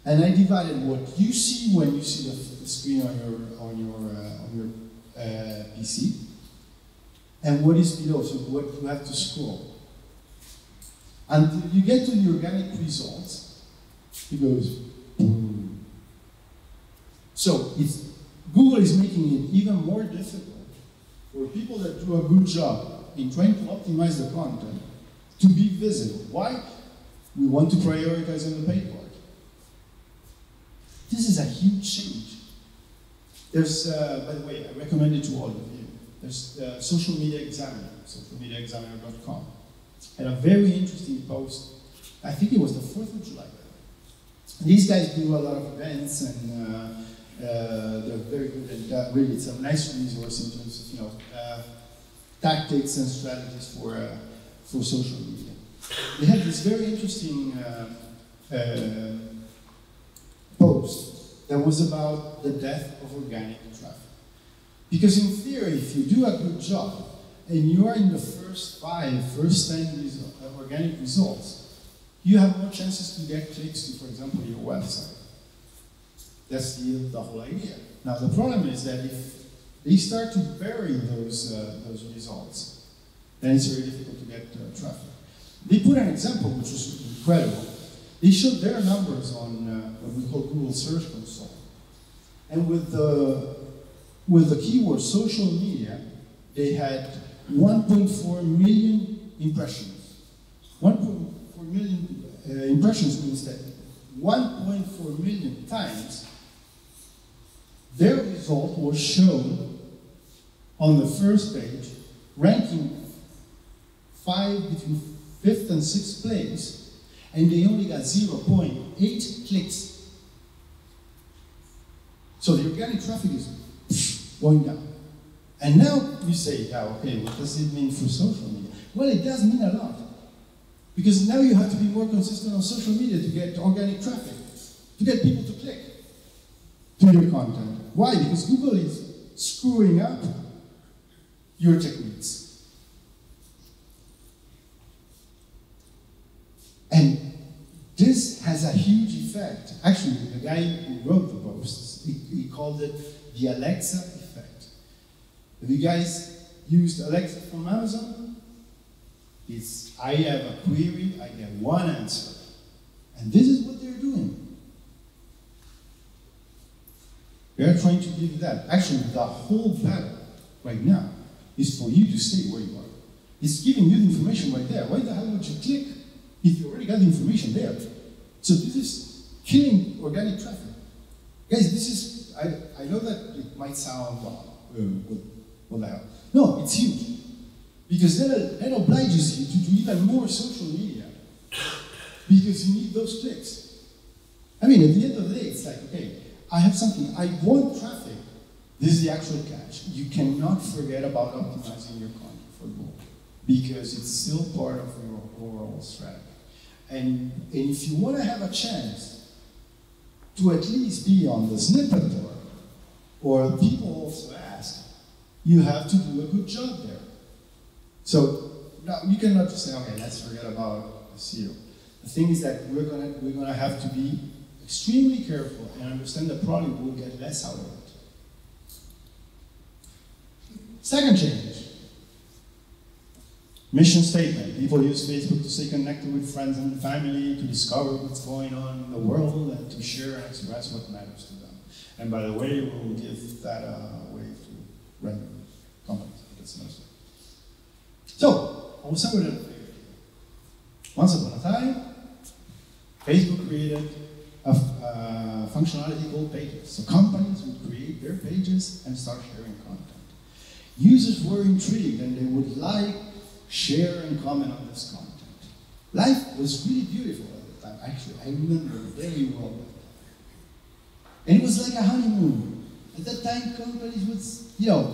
And I divided what you see when you see the screen on your PC, and what is below. So what you have to scroll until you get to the organic results. It goes boom. So Google is making it even more difficult for people that do a good job in trying to optimize the content to be visible. Why? We want to prioritize on the paid part. This is a huge change. There's, by the way, I recommend it to all of you. There's Social Media Examiner, socialmediaexaminer.com, had a very interesting post. I think it was the 4th of July. These guys do a lot of events, and they're very good, and really it's a nice resource in terms of tactics and strategies for social media. They had this very interesting post that was about the death of organic traffic. Because in theory, if you do a good job and you are in the first 10 organic results, you have more chances to get clicks to, for example, your website. That's the whole idea. Now the problem is that if they start to bury those results, then it's very difficult to get traffic. They put an example which was incredible. They showed their numbers on what we call Google Search Console. And with the keyword social media, they had 1.4 million impressions. 1.4 million impressions means that 1.4 million times their result was shown on the first page, ranking between 5th and 6th place, and they only got 0.8 clicks. So the organic traffic is going down. And now you say, yeah, okay, what does it mean for social media? Well, it does mean a lot. Because now you have to be more consistent on social media to get organic traffic, to get people to click to your content. Why? Because Google is screwing up your techniques. And this has a huge effect. Actually, the guy who wrote the post, he called it the Alexa effect. Have you guys used Alexa from Amazon? It's, I have a query, I get one answer. And this is what they're doing. They're trying to give that. Actually, the whole battle right now is for you to stay where you are. It's giving you the information right there. Why the hell would you click if you already got the information there? So this is killing organic traffic. Guys, this is, I know that it might sound, well, what the hell? No, it's huge. Because that obliges you to do even more social media. Because you need those clicks. I mean, at the end of the day, it's like, okay, I have something, I want traffic. This is the actual catch. You cannot forget about optimizing your content for Google, because it's still part of your overall strategy. And if you want to have a chance to at least be on the snippet board, or people also ask, you have to do a good job there. So now you cannot just say, okay, let's forget about SEO. The thing is that we're gonna have to be extremely careful and understand that probably we'll get less out of it. Second change. Mission statement. People use Facebook to stay connected with friends and family, to discover what's going on in the world, and to share and express what matters to them. And by the way, we'll give that way to random companies. That's another story. So, I will start with a figure. Once upon a time, Facebook created a functionality called pages. So companies would create their pages and start sharing content. Users were intrigued and they would like, share, and comment on this content. Life was really beautiful at the time. Actually, I remember very well. And it was like a honeymoon. At that time, companies would,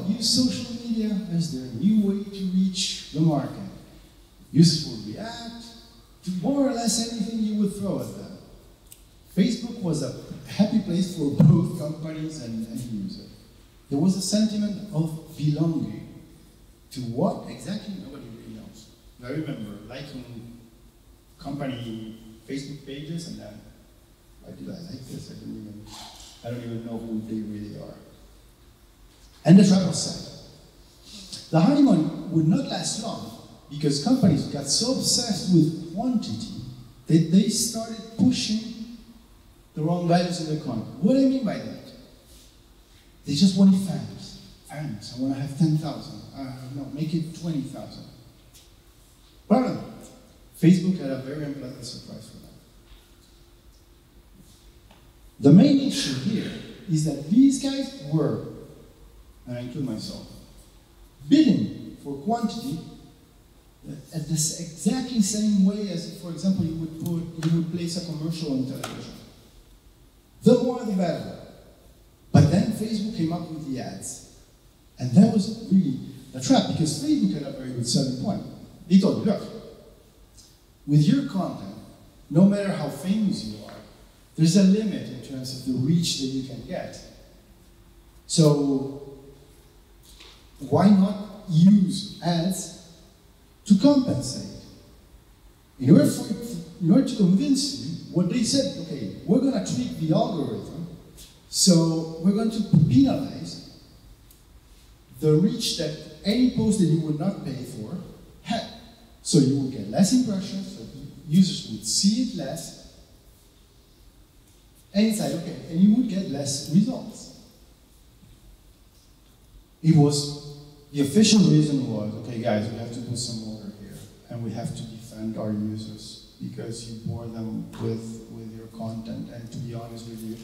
use social media as their new way to reach the market. Users would react to more or less anything you would throw at them. Facebook was a happy place for both companies and users. There was a sentiment of belonging. To what exactly? Nobody really knows. I remember liking company Facebook pages, and then, why did I like this? I don't even know who they really are. And the trap was set. The honeymoon would not last long, because companies got so obsessed with quantity that they started pushing the wrong values in their content. What do I mean by that? They just wanted fans. Fans, I want to have 10,000. No, make it 20,000. Problem. Facebook had a very unpleasant surprise for them. The main issue here is that these guys were, and I include myself, bidding for quantity at this exactly same way as, for example, you would place a commercial on television. The more the better. But then Facebook came up with the ads. And that was really a trap, because Facebook had a very good selling point. They told you, look, with your content, no matter how famous you are, there's a limit in terms of the reach that you can get. So why not use ads to compensate? In order to convince you, what they said, okay, we're going to tweak the algorithm, so we're going to penalize the reach that any post that you would not pay for had. So you would get less impressions, so users would see it less, and it's like, okay, and you would get less results. It was, the official reason was, okay guys, we have to do some order here, and we have to defend our users, because you bore them with your content, and to be honest with you,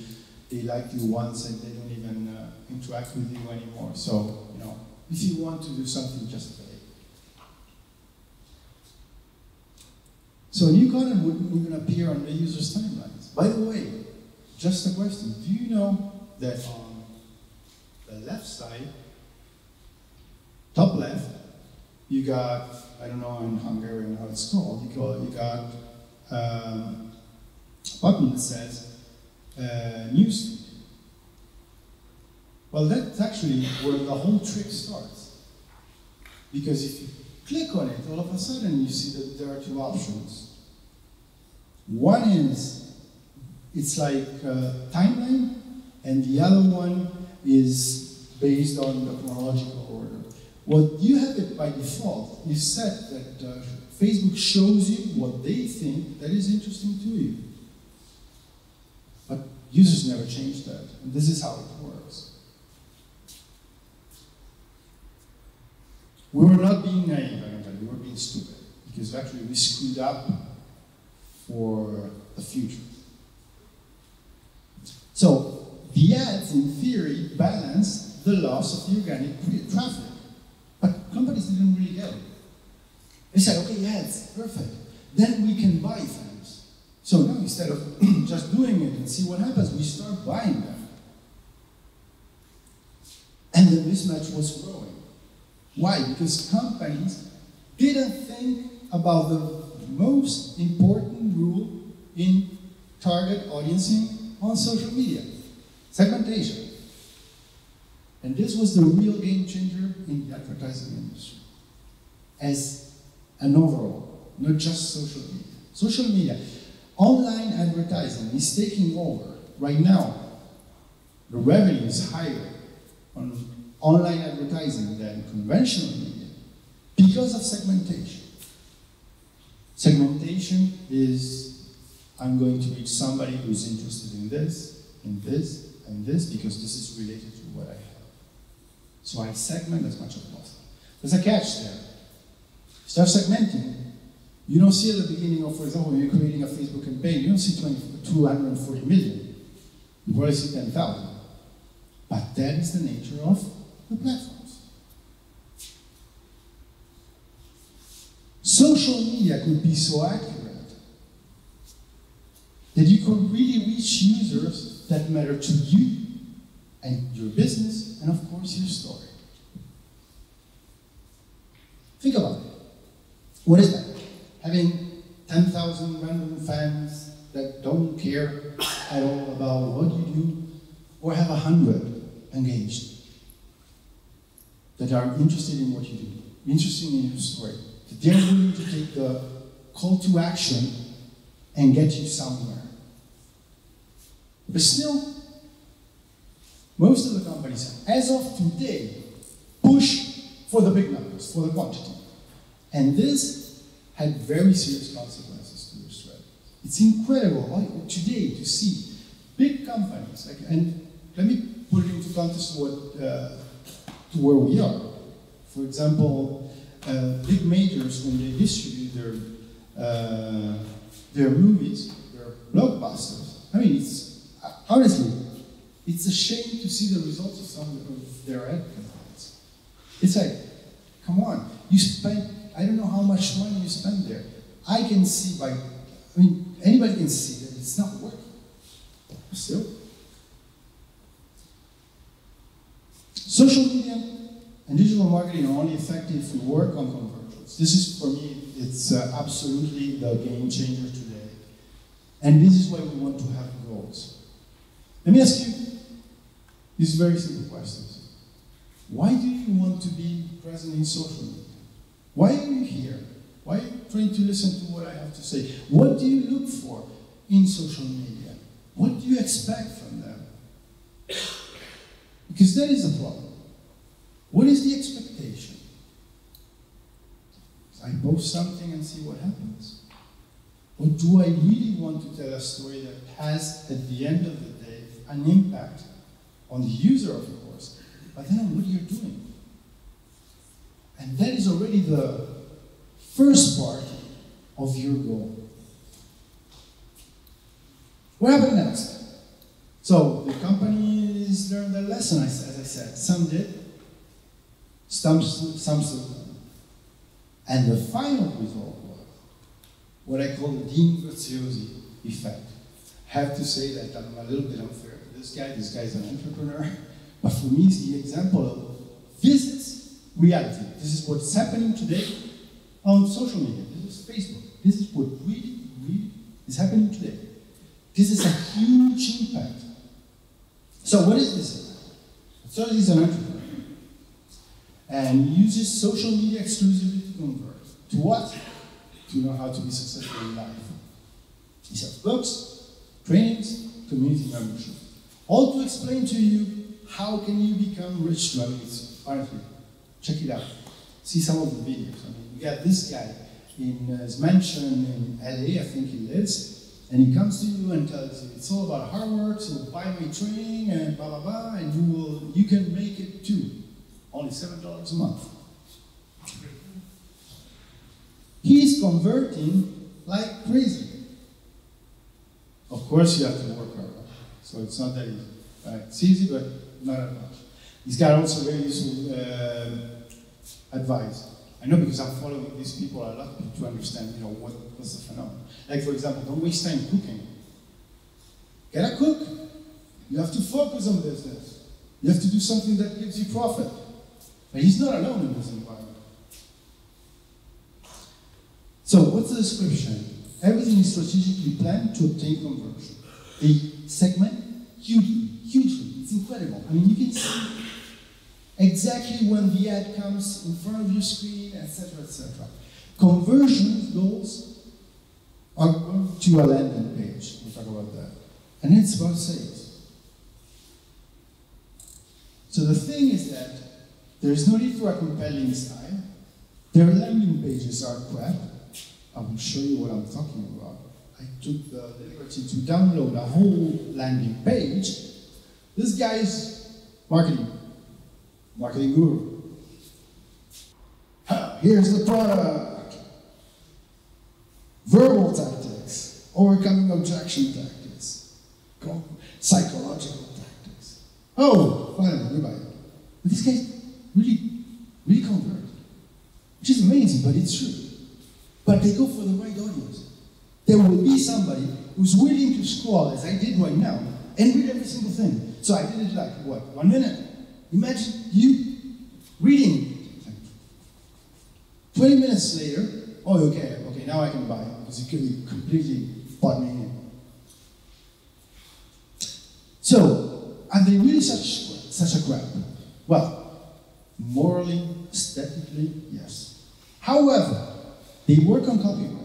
they liked you once and they don't even interact with you anymore. So, if you want to do something, just pay. So new content wouldn't even appear on the user's timelines. By the way, just a question, do you know that on the left side, top left, you got, I don't know in Hungarian how it's called, you got a button that says newsfeed. Well, that's actually where the whole trick starts. Because if you click on it, all of a sudden you see that there are two options. One is, it's like a timeline, and the other one is based on the chronological order. What you have it by default is set that Facebook shows you what they think that is interesting to you. But users never change that, and this is how it works. We were not being naive, I can tell you, we were being stupid, because actually we screwed up for the future. So, the ads, in theory, balance the loss of the organic traffic. But companies didn't really get it. They said, okay, ads, perfect. Then we can buy things. So now instead of just doing it and see what happens, we start buying them. And the mismatch was growing. Why? Because companies didn't think about the most important rule in target audiencing on social media, segmentation. And this was the real game changer in the advertising industry as an overall, not just social media. Social media, online advertising is taking over. Right now, the revenue is higher on online advertising than conventional media because of segmentation. Segmentation is, I'm going to reach somebody who's interested in this, and this, and this, because this is related to what I have. So I segment as much as possible. There's a catch there. Start segmenting. You don't see at the beginning of, for example, when you're creating a Facebook campaign, you don't see 240 million. You probably see 10,000. But that is the nature of the platforms. Social media could be so accurate that you could really reach users that matter to you and your business, and of course your story. Think about it. What is that? Having 10,000 random fans that don't care at all about what you do, or have 100 engaged that are interested in what you do, interested in your story, that they're willing to take the call to action and get you somewhere. But still, most of the companies, as of today, push for the big numbers, for the quantity. And this had very serious consequences to your strategy. It's incredible today to see big companies, and let me put it into context to where we are. For example, big majors, when they distribute their movies, their blockbusters, I mean, honestly, it's a shame to see the results of some of their ad campaigns. It's like, come on, you spent, I don't know how much money you spend there. I can see anybody can see that it's not working. Still. Social media and digital marketing are only effective if we work on conversions. This is, for me, it's absolutely the game changer today. And this is why we want to have goals. Let me ask you these very simple questions. Why do you want to be present in social media? Why are you here? Why are you trying to listen to what I have to say? What do you look for in social media? What do you expect from them? Because that is the problem. What is the expectation? I post something and see what happens. Or do I really want to tell a story that has, at the end of the day, an impact on the user, of course, but then on what you're doing? And that is already the first part of your goal. What happened next? So the companies learned their lesson, as I said. Some did, some still don't. And the final result was what I call the Dean Graziosi effect. I have to say that I'm a little bit unfair to this guy. This guy is an entrepreneur. But for me, it's the example of this is reality. This is what's happening today on social media. This is Facebook. This is what really, really is happening today. This is a huge impact. So what is this? So he's an entrepreneur and uses social media exclusively to convert. To what? To know how to be successful in life. He sells books, trainings, community membership. All to explain to you how can you become rich through it. Honestly, check it out. See some of the videos. I mean, we got this guy in his mansion in LA, I think he lives, and he comes to you and tells you it's all about hard work, so buy my training and blah blah blah, and you can make it too. Only $7 a month. He's converting like crazy. Of course, you have to work hard, so it's not that easy. Right? It's easy, but not that much. He's got also very useful advice. I know because I'm following these people a lot to understand, what's the phenomenon. Like, for example, don't waste time cooking. Get a cook. You have to focus on business. You have to do something that gives you profit. But he's not alone in this environment. So, what's the description? Everything is strategically planned to obtain conversion. They segment hugely. It's incredible. I mean, you can see exactly when the ad comes in front of your screen, etc., etc. Conversion goals are going to a landing page. We'll talk about that. And it's about sales. So the thing is that there is no need for a compelling style. Their landing pages are crap. I will show you what I'm talking about. I took the liberty to download a whole landing page. This guy's marketing guru. Here's the product. Verbal tactics, overcoming objection tactics, psychological tactics. Oh, finally, we buy it. But these guys really convert, which is amazing, but it's true. But they go for the right audience. There will be somebody who's willing to scroll, as I did right now, and read every single thing. So I did it like, 1 minute? Imagine you reading. 20 minutes later, oh, okay, now I can buy it, because it could be completely bought me in. So, are they really such a crap? Well, morally, aesthetically, yes. However, they work on copyright.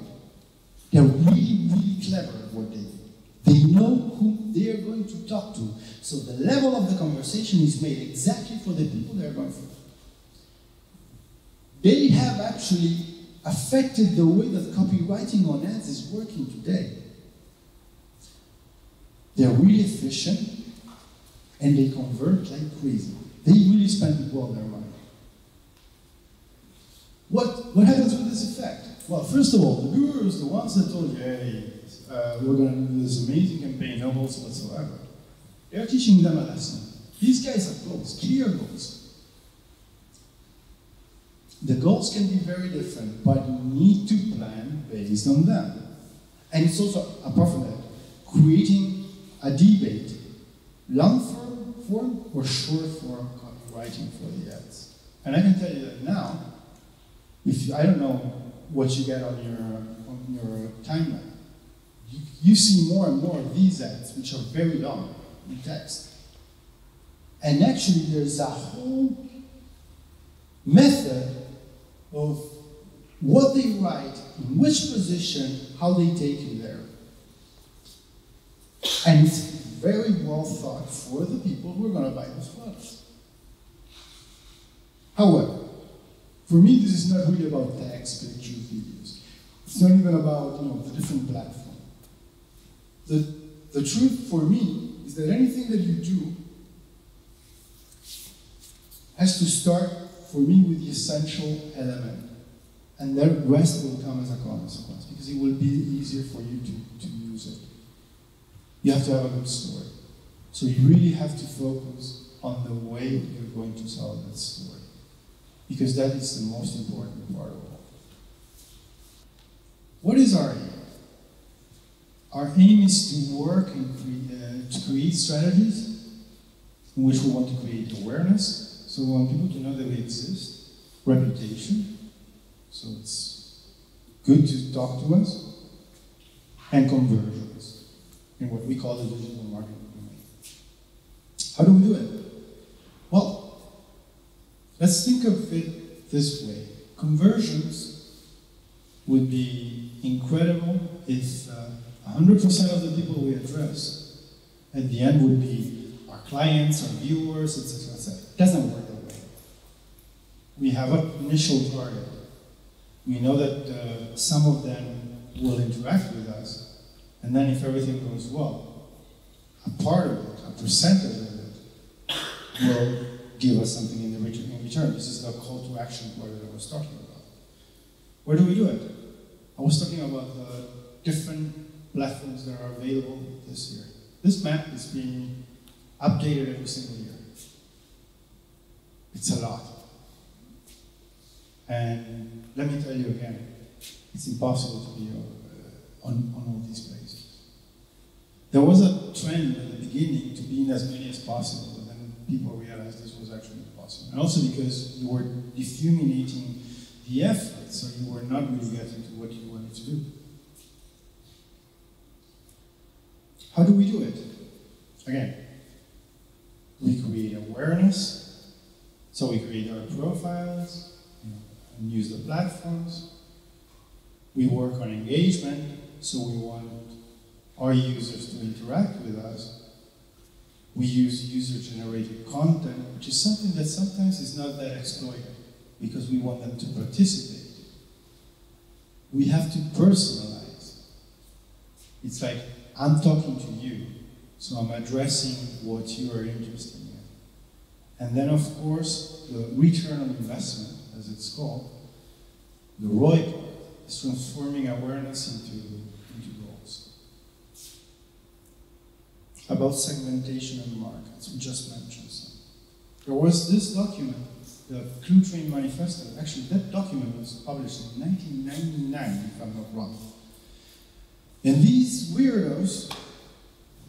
They're really clever at what they do. They know who they are going to talk to. So the level of the conversation is made exactly for the people they are going for. They have actually affected the way that copywriting on ads is working today. They're really efficient, and they convert like crazy. They really spend well their money. What happens with this effect? Well, first of all, the gurus, the ones that told you, hey, we're going to do this amazing campaign, no goals whatsoever. They're teaching them a lesson. These guys have goals, clear goals. The goals can be very different, but you need to plan based on them. And it's also, apart from that, creating a debate, long form or short form copywriting for the ads. And I can tell you that now, I don't know what you get on your timeline. You see more and more of these ads, which are very long in text. And actually, there's a whole method of what they write, in which position, how they take you there. And it's very well thought for the people who are going to buy those products. However, for me, this is not really about text, pictures, videos. It's not even about the different platforms. The truth for me is that anything that you do has to start, for me, with the essential element. And the rest will come as a consequence, because it will be easier for you to use it. You have to have a good story. So you really have to focus on the way you're going to tell that story, because that is the most important part of all. What is our aim? Our aim is to work and to create strategies in which we want to create awareness, so we want people to know that we exist, reputation, so it's good to talk to us, and conversions, in what we call the digital marketing domain. How do we do it? Well, let's think of it this way. Conversions would be incredible if 100% of the people we address at the end would be our clients, our viewers, etc., etc. It doesn't work that way. We have an initial target. We know that some of them will interact with us, and then if everything goes well, a part of it, a percentage of it, will give us something in return. This is the call to action part that I was talking about. Where do we do it? I was talking about the different platforms that are available this year. This map is being updated every single year. It's a lot. And let me tell you again, it's impossible to be on all these places. There was a trend at the beginning to be in as many as possible, but then people realized this was actually impossible. And also because you were diffuminating the effort, so you were not really getting to what you wanted to do. How do we do it? Again, we create awareness, so we create our profiles, and use the platforms. We work on engagement, so we want our users to interact with us. We use user-generated content, which is something that sometimes is not that exploited, because we want them to participate. We have to personalize. It's like, I'm talking to you, so I'm addressing what you are interested in. And then, of course, the return on investment, as it's called, the ROI part, is transforming awareness into goals. About segmentation and markets, we just mentioned some. There was this document, the Clue Train Manifesto. Actually, that document was published in 1999, if I'm not wrong. And these weirdos,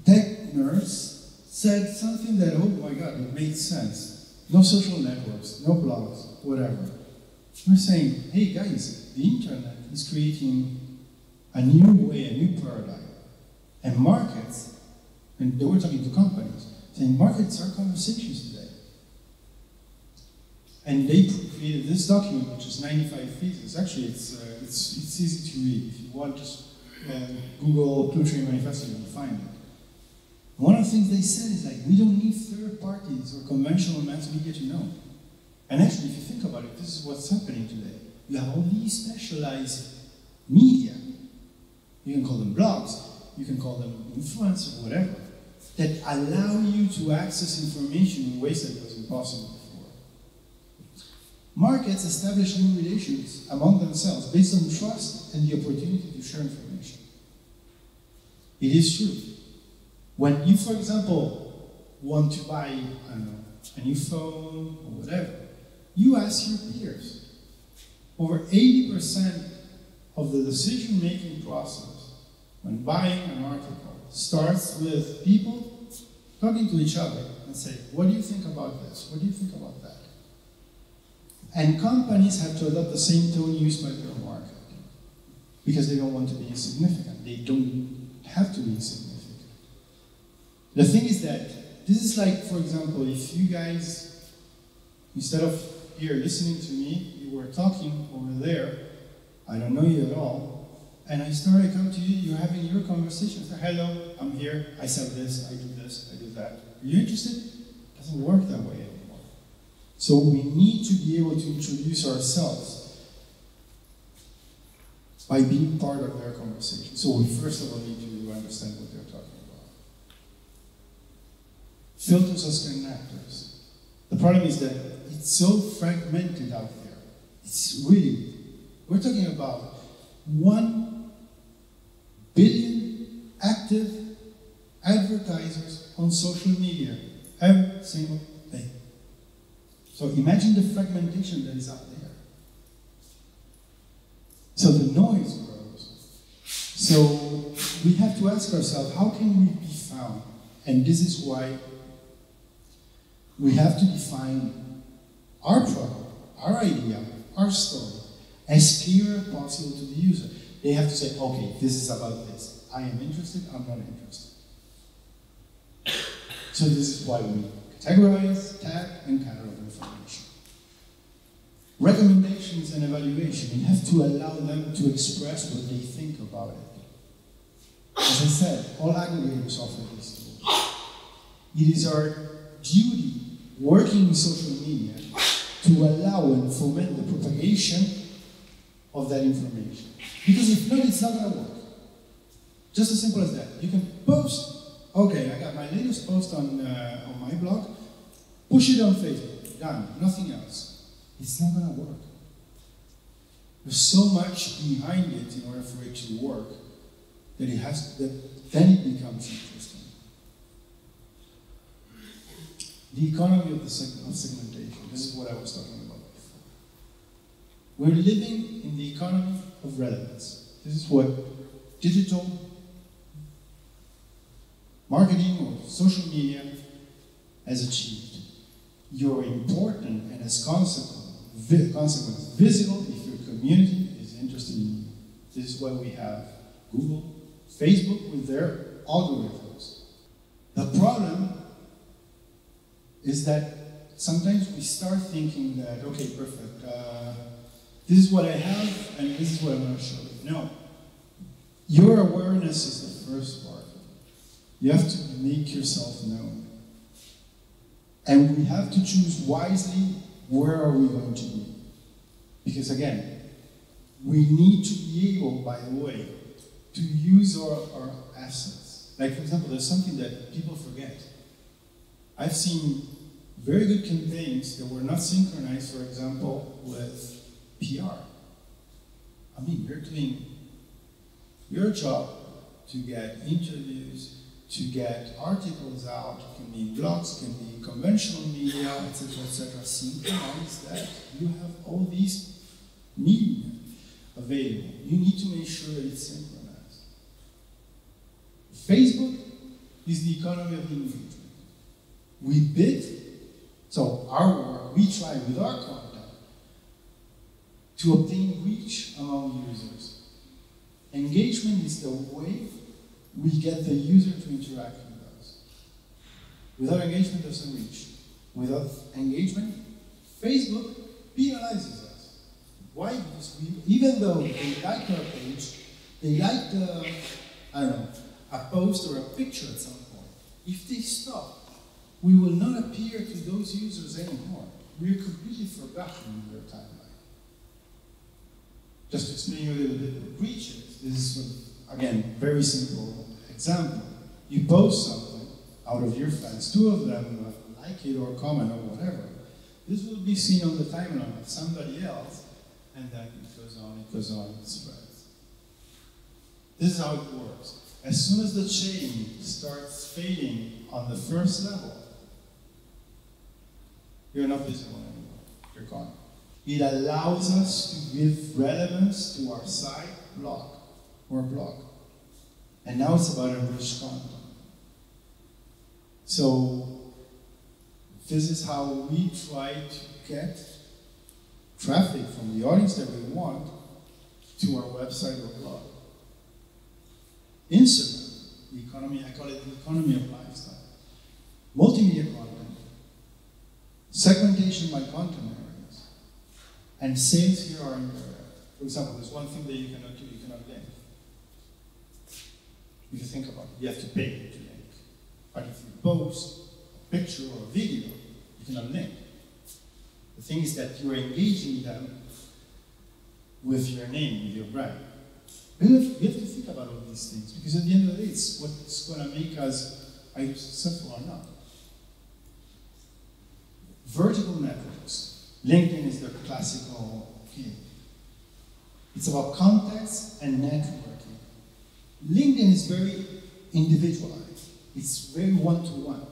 tech nerds, said something that, oh my God, it made sense. No social networks, no blogs, whatever. We're saying, hey guys, the internet is creating a new way, a new paradigm. And markets, and they were talking to companies, saying markets are conversations today. And they created this document, which is 95 pages. Actually, it's easy to read. If you want, just Google Clue Train Manifesto, you'll find it. One of the things they said is like, we don't need third parties or conventional mass media to know. And actually, if you think about it, this is what's happening today. You have all these specialized media. You can call them blogs, you can call them influencers, whatever, that allow you to access information in ways that was impossible before. Markets establish new relations among themselves based on trust and the opportunity to share information. It is true. When you, for example, want to buy, I don't know, a new phone or whatever, you ask your peers. Over 80% of the decision-making process when buying an article starts with people talking to each other and say, what do you think about this? What do you think about that? And companies have to adopt the same tone used by their market because they don't want to be insignificant. They don't have to be insignificant. The thing is that this is like, for example, if you guys, instead of here listening to me, you were talking over there, I don't know you at all, and I come to you, you're having your conversation, I say, hello, I'm here, I sell this, I do that. Are you interested? It doesn't work that way anymore. So we need to be able to introduce ourselves by being part of their conversation. So we first of all need to understand what they're talking about. Filters as connectors. The problem is that it's so fragmented out there. It's really, we're talking about 1 billion active advertisers on social media every single day. So imagine the fragmentation that is out there. So the noise grows. So we have to ask ourselves, how can we be found? And this is why we have to define our product, our idea, our story, as clear as possible to the user. They have to say, okay, this is about this. I am interested, I'm not interested. So this is why we categorize, tag, and catalog information. Recommendations and evaluation, you have to allow them to express what they think about it. As I said, all aggregators offer these tools. It is our duty, working in social media, to allow and foment the propagation of that information. Because if not, it's not going to work. Just as simple as that. You can post, okay, I got my latest post on my blog, push it on Facebook, done, nothing else. It's not going to work. There's so much behind it in order for it to work that it has to, then it becomes interesting. The economy of segmentation. This is what I was talking about before. We're living in the economy of relevance. This is what digital marketing or social media has achieved. You're important and as consequence visible if your community is interested in you. This is why we have Google, Facebook with their algorithms. The problem is that sometimes we start thinking that, okay, perfect, this is what I have and this is what I'm going to show you. No. Your awareness is the first part. You have to make yourself known. And we have to choose wisely where are we going to be. Because again, we need to be able, by the way, to use our assets. Like for example, there's something that people forget. I've seen very good campaigns that were not synchronized, for example, with PR. I mean, you're doing your job to get interviews, to get articles out, it can be in blogs, it can be in conventional media, etc., etc. Synchronize that. You have all these media available. You need to make sure that it's synchronized. Facebook is the economy of engagement. We bid, so our work, we try with our content to obtain reach among users. Engagement is the way we get the user to interact with us. Without engagement, there's no reach. Without engagement, Facebook penalizes us. Why? Because even though they like our page, they like the, I don't know, a post or a picture at some point. If they stop, we will not appear to those users anymore. We are completely forgotten in their timeline. Just to explain you a little bit what reach is, this is, again, very simple example. You post something out of your fans, two of them like it or comment or whatever. This will be seen on the timeline of somebody else, and then it goes on, it spreads. This is how it works. As soon as the chain starts fading on the first level, you're not visible anymore. You're gone. It allows us to give relevance to our site, blog. And now it's about enriched content. So this is how we try to get traffic from the audience that we want to our website or blog. Instagram, the economy, I call it the economy of lifestyle. Multimedia content, segmentation by content areas, and sales here are indirect. For example, there's one thing that you cannot do, you cannot link. If you think about it, you have to pay to link. But if you post a picture or a video, you cannot link. The thing is that you're engaging them with your name, with your brand. We have to think about all these things, because at the end of the day, it's what's going to make us either successful or not. Vertical networks. LinkedIn is the classical key. It's about context and networking. LinkedIn is very individualized. It's very one-to-one.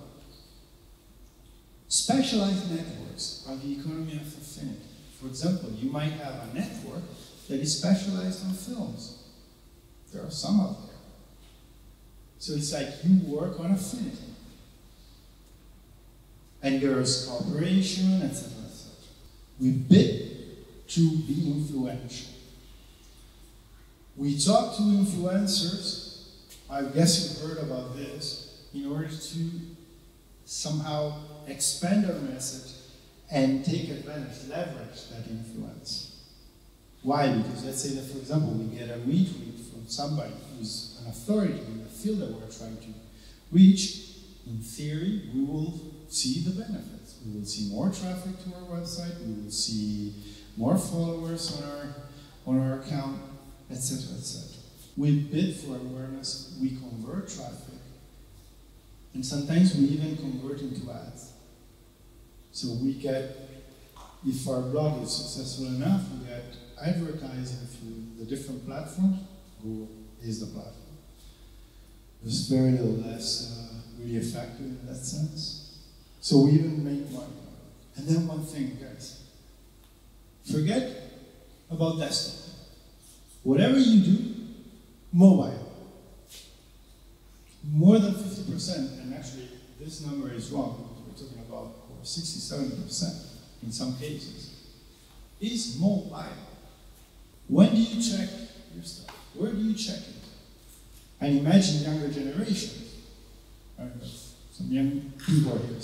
Specialized networks are the economy of affinity. For example, you might have a network that is specialized on films. There are some out there. So it's like you work on affinity. And there's cooperation, etc., etc. We bid to be influential. We talk to influencers, I guess you've heard about this, in order to somehow expand our message and take advantage, leverage that influence. Why? Because let's say that, for example, we get a retweet from somebody who's an authority in the field that we're trying to reach. In theory, we will see the benefits. We will see more traffic to our website, we will see more followers on our account, etc., etc. We bid for awareness, we convert traffic, and sometimes we even convert into ads. So we get, if our blog is successful enough, we get advertising through the different platforms. Google is the platform. There's very little less really effective in that sense. So we even make money. And then one thing, guys, forget about desktop. Whatever you do, mobile. More than 50%, and actually this number is wrong, we're talking about over 60-70% in some cases, is mobile. When do you check your stuff? Where do you check it? And imagine younger generations. Some young people here,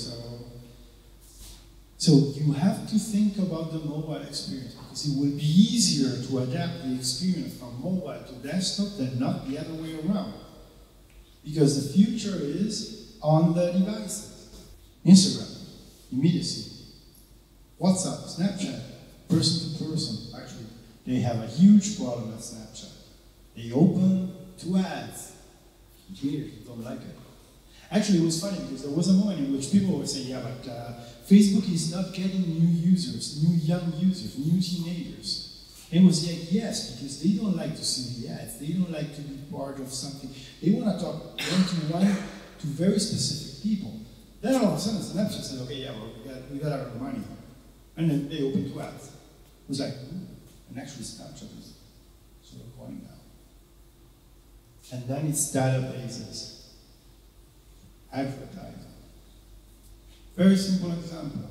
so you have to think about the mobile experience, because it will be easier to adapt the experience from mobile to desktop than not the other way around. Because the future is on the devices. Instagram, immediacy. WhatsApp, Snapchat, person to person. Actually, they have a huge problem at Snapchat. They open to ads. Engineers don't like it. Actually, it was funny because there was a moment in which people were saying, yeah, but Facebook is not getting new users, new young users, new teenagers. And it was like, yes, because they don't like to see the ads. They don't like to be part of something. They want to talk one-to-one to very specific people. Then all of a sudden, Snapchat said, okay, yeah, well, we got our money. And then they opened to ads. It was like, ooh. And actually Snapchat is sort of going down. And then it's databases. Advertising. Very simple example.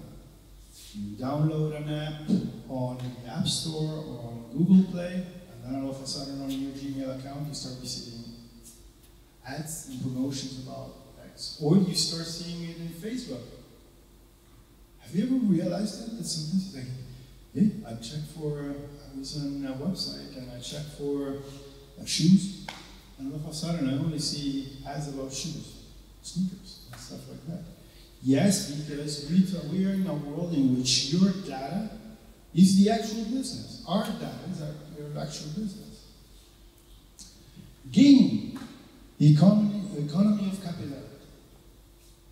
You download an app on the App Store or on Google Play, and then all of a sudden on your Gmail account you start receiving ads and promotions about X. Or you start seeing it in Facebook. Have you ever realized that? That sometimes it's like, hey, I was on a website and I checked for shoes, and all of a sudden I only see ads about shoes. Sneakers and stuff like that. Yes, because we are in a world in which your data is the actual business. Our data is your actual business. Gaming, the economy of capillarity.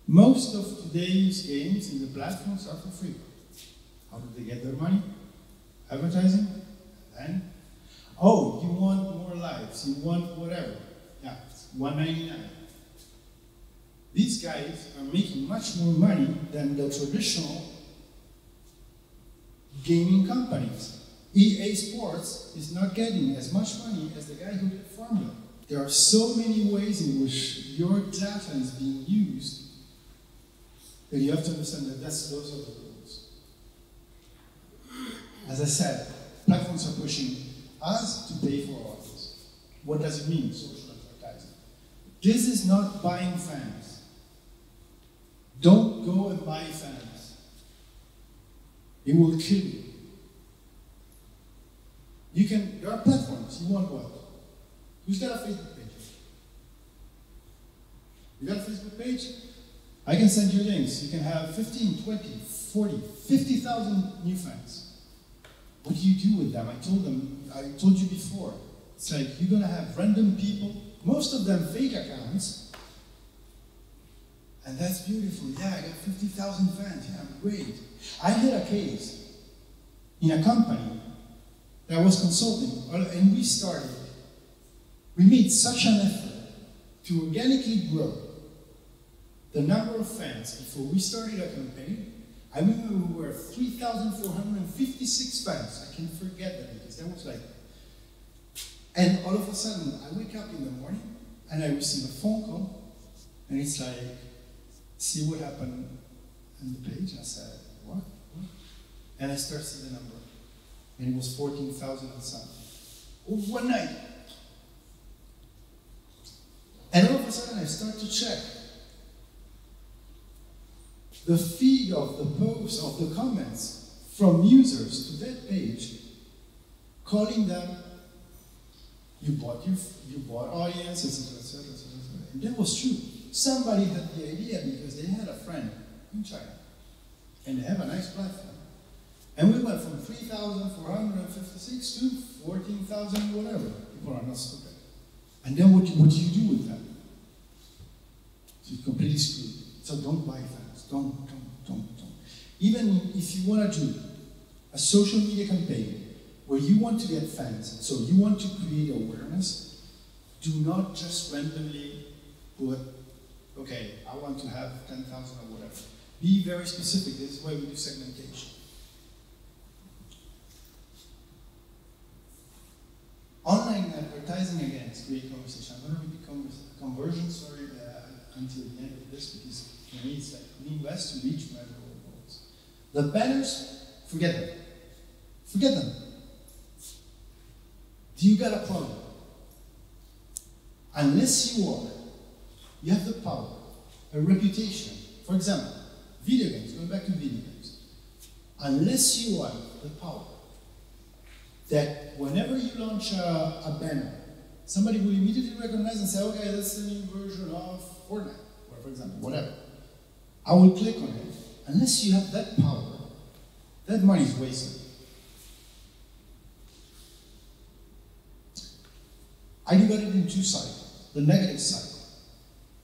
Most of today's games in the platforms are for free. How do they get their money? Advertising? And then, oh, you want more lives, you want whatever. Yeah, it's $1.99. These guys are making much more money than the traditional gaming companies. EA Sports is not getting as much money as the guy who did Formula. There are so many ways in which your data is being used that you have to understand that those are the rules. As I said, platforms are pushing us to pay for all this. What does it mean, social advertising? This is not buying fans. Don't go and buy fans. It will kill you. There are platforms. You want what? Who's got a Facebook page? You got a Facebook page? I can send you links. You can have 15, 20, 40, 50,000 new fans. What do you do with them? I told you before. It's like you're gonna have random people, most of them fake accounts. And that's beautiful. Yeah, I got 50,000 fans. Yeah, great. I had a case in a company that I was consulting, and we made such an effort to organically grow the number of fans before we started a campaign. I remember we were 3,456 fans. I can't forget that because that was like, and all of a sudden, I wake up in the morning and I receive a phone call, and it's like, see what happened on the page. I said, what? And I start seeing the number. And it was 14,000 and something. One night. And all of a sudden I start to check the feed of the posts, of the comments from users to that page calling them, you bought audience, etc., etc., etc. And that was true. Somebody had the idea because they had a friend in China, and they have a nice platform. And we went from 3,456 to 14,000 whatever. People are not stupid. And then what do you do with that? So you're completely screwed. So don't buy fans. Don't. Even if you want to do a social media campaign where you want to get fans, so you want to create awareness, do not just randomly put, okay, I want to have 10,000 or whatever. Be very specific. This is why we do segmentation. Online advertising, again, is great conversation. I'm going to repeat conversion, sorry, until the end of this, because for me it's like we invest to reach measurable goals. The banners, forget them. Forget them. Do you got a problem? Unless you have the power, a reputation. For example, video games, going back to video games. Unless you have the power that whenever you launch a banner, somebody will immediately recognize and say, okay, that's the new version of Fortnite, or for example, whatever. I will click on it. Unless you have that power, that money is wasted. I divide it in two cycles. The negative cycle.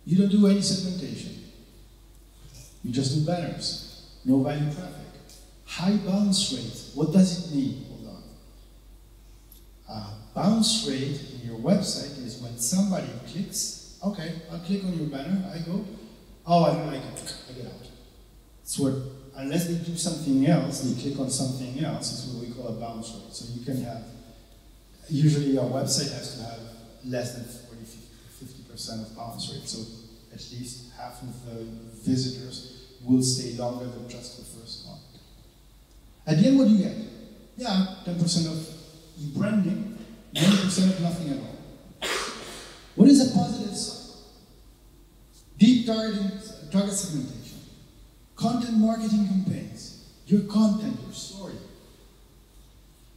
You don't do any segmentation. You just do banners. No value traffic. High bounce rate. What does it mean? Hold on. Bounce rate in your website is when somebody clicks, okay, I'll click on your banner, I go, oh, I don't like it, I get out. It's what, unless they do something else, they click on something else, it's what we call a bounce rate. So you can have, usually your website has to have less than 50% of bounce rate, so at least half of the visitors will stay longer than just the first one. At the end, what do you get? Yeah, 10% of branding, 90% of nothing at all. What is a positive side? Deep target segmentation, content marketing campaigns, your content, your story,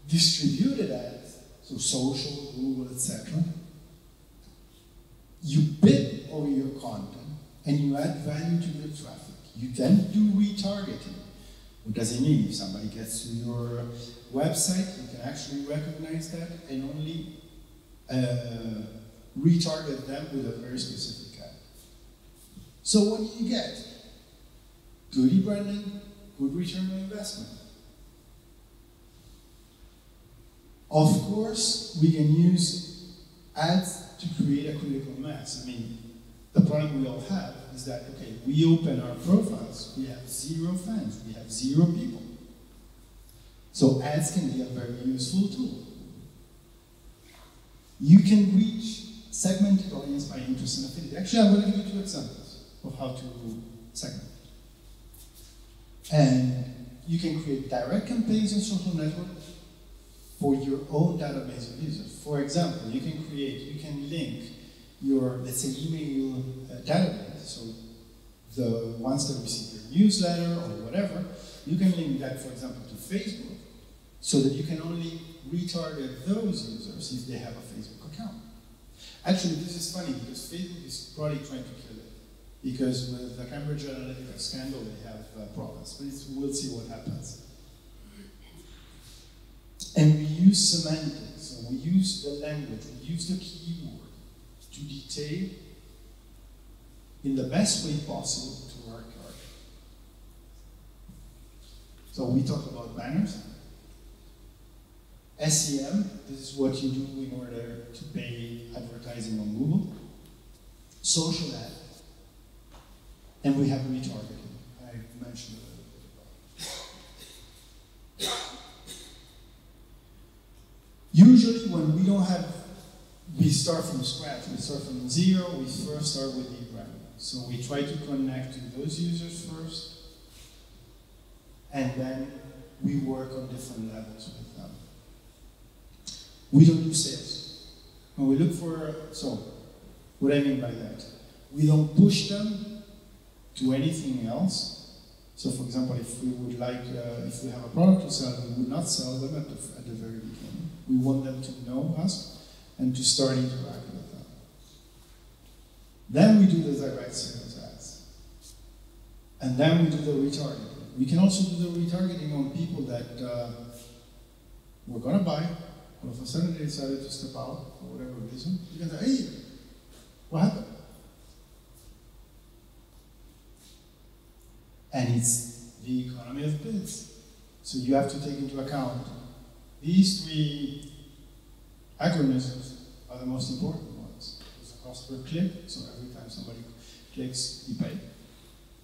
distributed ads, so social, Google, etc. You bid over your content and you add value to the traffic. You then do retargeting. What does it mean? If somebody gets to your website, you can actually recognize that and only retarget them with a very specific ad. So what do you get? Good e-branding, good return on investment. Of course, we can use ads to create a critical mass. I mean, the problem we all have is that, okay, we open our profiles, we have 0 fans, we have 0 people. So ads can be a very useful tool. You can reach segmented audience by interest and affinity. Actually, I'm going to give you 2 examples of how to segment. And you can create direct campaigns on social networks for your own database of users. For example, you can link your, let's say, email database, so the ones that receive your newsletter or whatever, you can link that, for example, to Facebook, so that you can only retarget those users if they have a Facebook account. Actually, this is funny because Facebook is probably trying to kill it, because with the Cambridge Analytica scandal, they have problems, but we'll see what happens. And we use semantics, so we use the language, we use the keyword to detail in the best way possible to our target. So we talk about banners. SEM, this is what you do in order to pay advertising on Google. Social ad. And we have retargeting. I mentioned a little bit about it. Usually when we don't have, we start from scratch, we start from 0, we first start with the brand. So we try to connect to those users first, and then we work on different levels with them. We don't do sales. When we look for, so what I mean by that, we don't push them to anything else So for example, if we would like, if we have a product to sell, we would not sell them at the very beginning. We want them to know us and to start interacting with them. Then we do the direct sales ads. And then we do the retargeting. We can also do the retargeting on people that were gonna buy, all of a sudden they decided to step out for whatever reason. You can say, hey, what happened? And it's the economy of bids. So you have to take into account these three acronyms are the most important ones. There's a cost per click, so every time somebody clicks, you pay.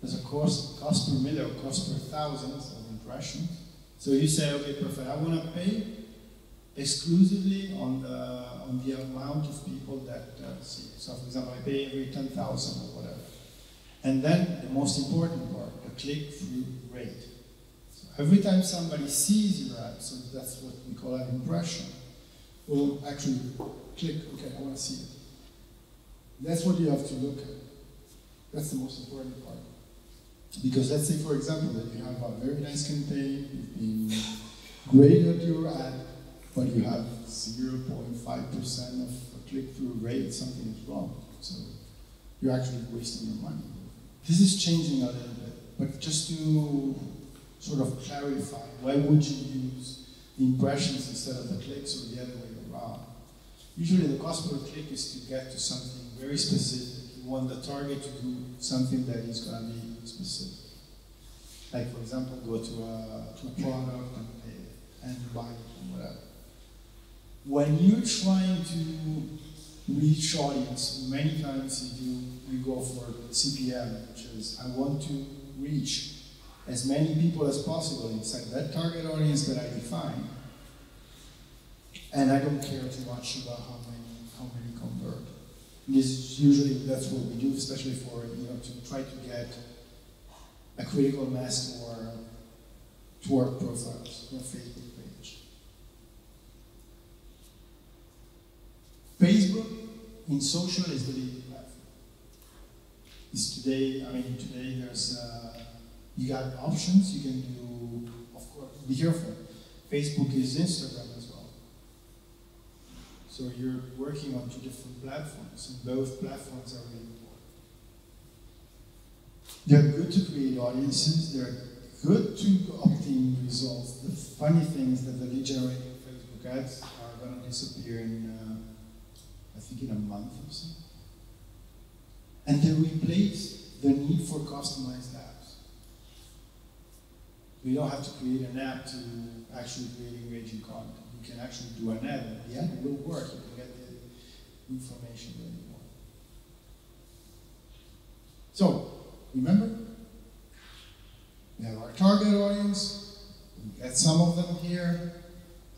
There's a cost per minute or cost per thousand of impressions. So you say, okay, perfect, I want to pay exclusively on the amount of people that see it. So for example, I pay every 10,000 or whatever. And then the most important part, the click-through rate. So every time somebody sees your ad, so that's what we call an impression, will actually click, okay, I want to see it. That's what you have to look at. That's the most important part. Because let's say, for example, that you have a very nice campaign, you've been great at your ad, but you have 0.5% of a click-through rate, something is wrong. So you're actually wasting your money. This is changing a little bit, but just to sort of clarify, why would you use the impressions instead of the clicks or the other way around? Usually the cost per click is to get to something very specific. You want the target to do something that is going to be specific. Like for example, go to a product and pay it and buy it or whatever. When you're trying to reach audience, many times you go for CPM, which is I want to reach as many people as possible inside that target audience that I define, and I don't care too much about how many convert. That's what we do, especially for to try to get a critical mass to our profiles, to our Facebook page. Facebook in social is the leading platform. Today there's you got options. You can do, of course, be careful. Facebook is Instagram as well. So you're working on two different platforms, and both platforms are really important. They're good to create audiences. They're good to obtain results. The funny thing is that the lead generating Facebook ads are going to disappear in, I think, in a month or so. And they replace the need for customized apps. We don't have to create an app to actually create engaging content. You can actually do an ad, and the ad will work. You can get the information that you want. So, remember, we have our target audience, we get some of them here,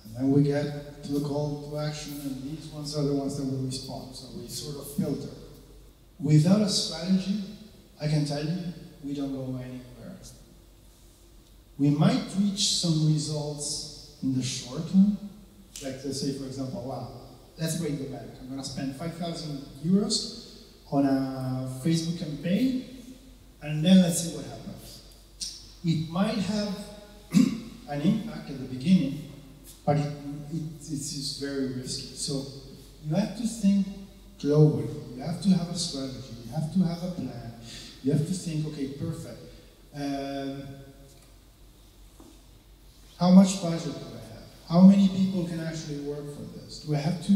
and then we get to the call to action, and these ones are the ones that will respond. So we sort of filter. Without a strategy, I can tell you, we don't go anywhere. We might reach some results in the short term, like let's say, for example, wow, let's break the bank. I'm going to spend 5,000 euros on a Facebook campaign, and then let's see what happens. It might have an impact at the beginning, but it's very risky. So you have to think globally. You have to have a strategy. You have to have a plan. You have to think, okay, perfect. How much budget do I have? How many people can actually work for this? Do I have to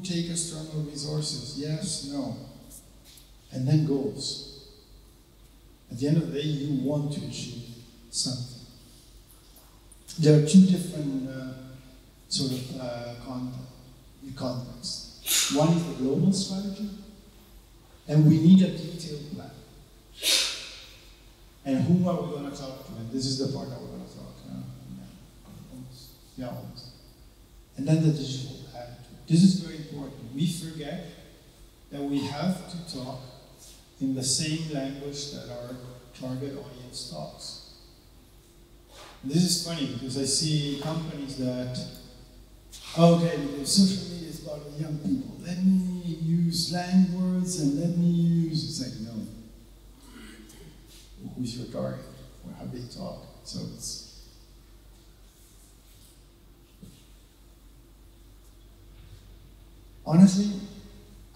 take external resources? Yes, no. And then goals. At the end of the day, you want to achieve something. There are two different contexts. One is the global strategy, and we need a detailed plan. And whom are we going to talk to? And this is the part that we're going to talk. Almost. And then the digital attitude. This is very important. We forget that we have to talk in the same language that our target audience talks. And this is funny because I see companies that, okay, because social media is about young people. Let me use slang words and let me use, it's like, no. Who's your target? or how they talk. So it's honestly,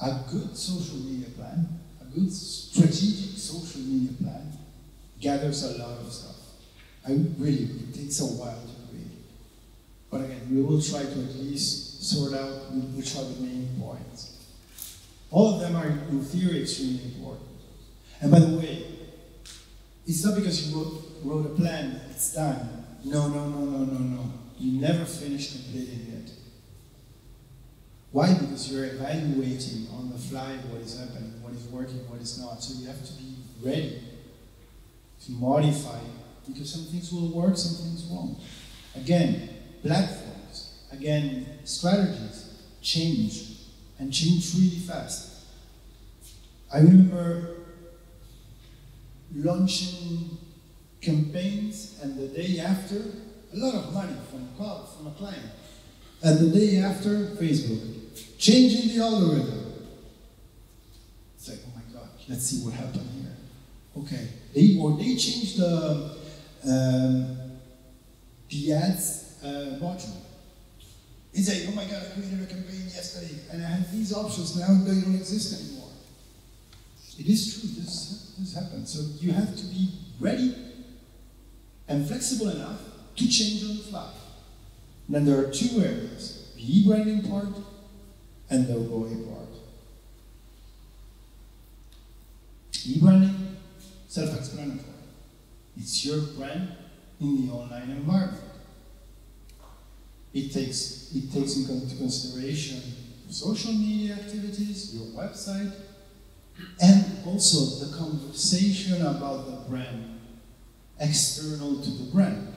a good social media plan, a good strategic social media plan gathers a lot of stuff. It takes a while to create it. But again, we will try to at least sort out which are the main points. All of them are, in theory, extremely important. And by the way, it's not because you wrote a plan, it's done. No. You never finish completing it. Why? Because you're evaluating on the fly what is happening, what is working, what is not. So you have to be ready to modify, because some things will work, some things won't. Again, platforms, again, strategies change, and change really fast. I remember launching campaigns, and the day after, a lot of money from a client. And the day after, Facebook, changing the algorithm. It's like, oh my God, let's see what happened here. Okay, they changed the ads module. It's like, oh my God, I created a campaign yesterday, and I have these options now, they don't exist anymore. It is true, this happens. So you have to be ready and flexible enough to change on the fly. And then there are two areas, the e-branding part and the ROI part. E-branding, self-explanatory. It's your brand in the online environment. It takes into consideration social media activities, your website, and also the conversation about the brand, external to the brand.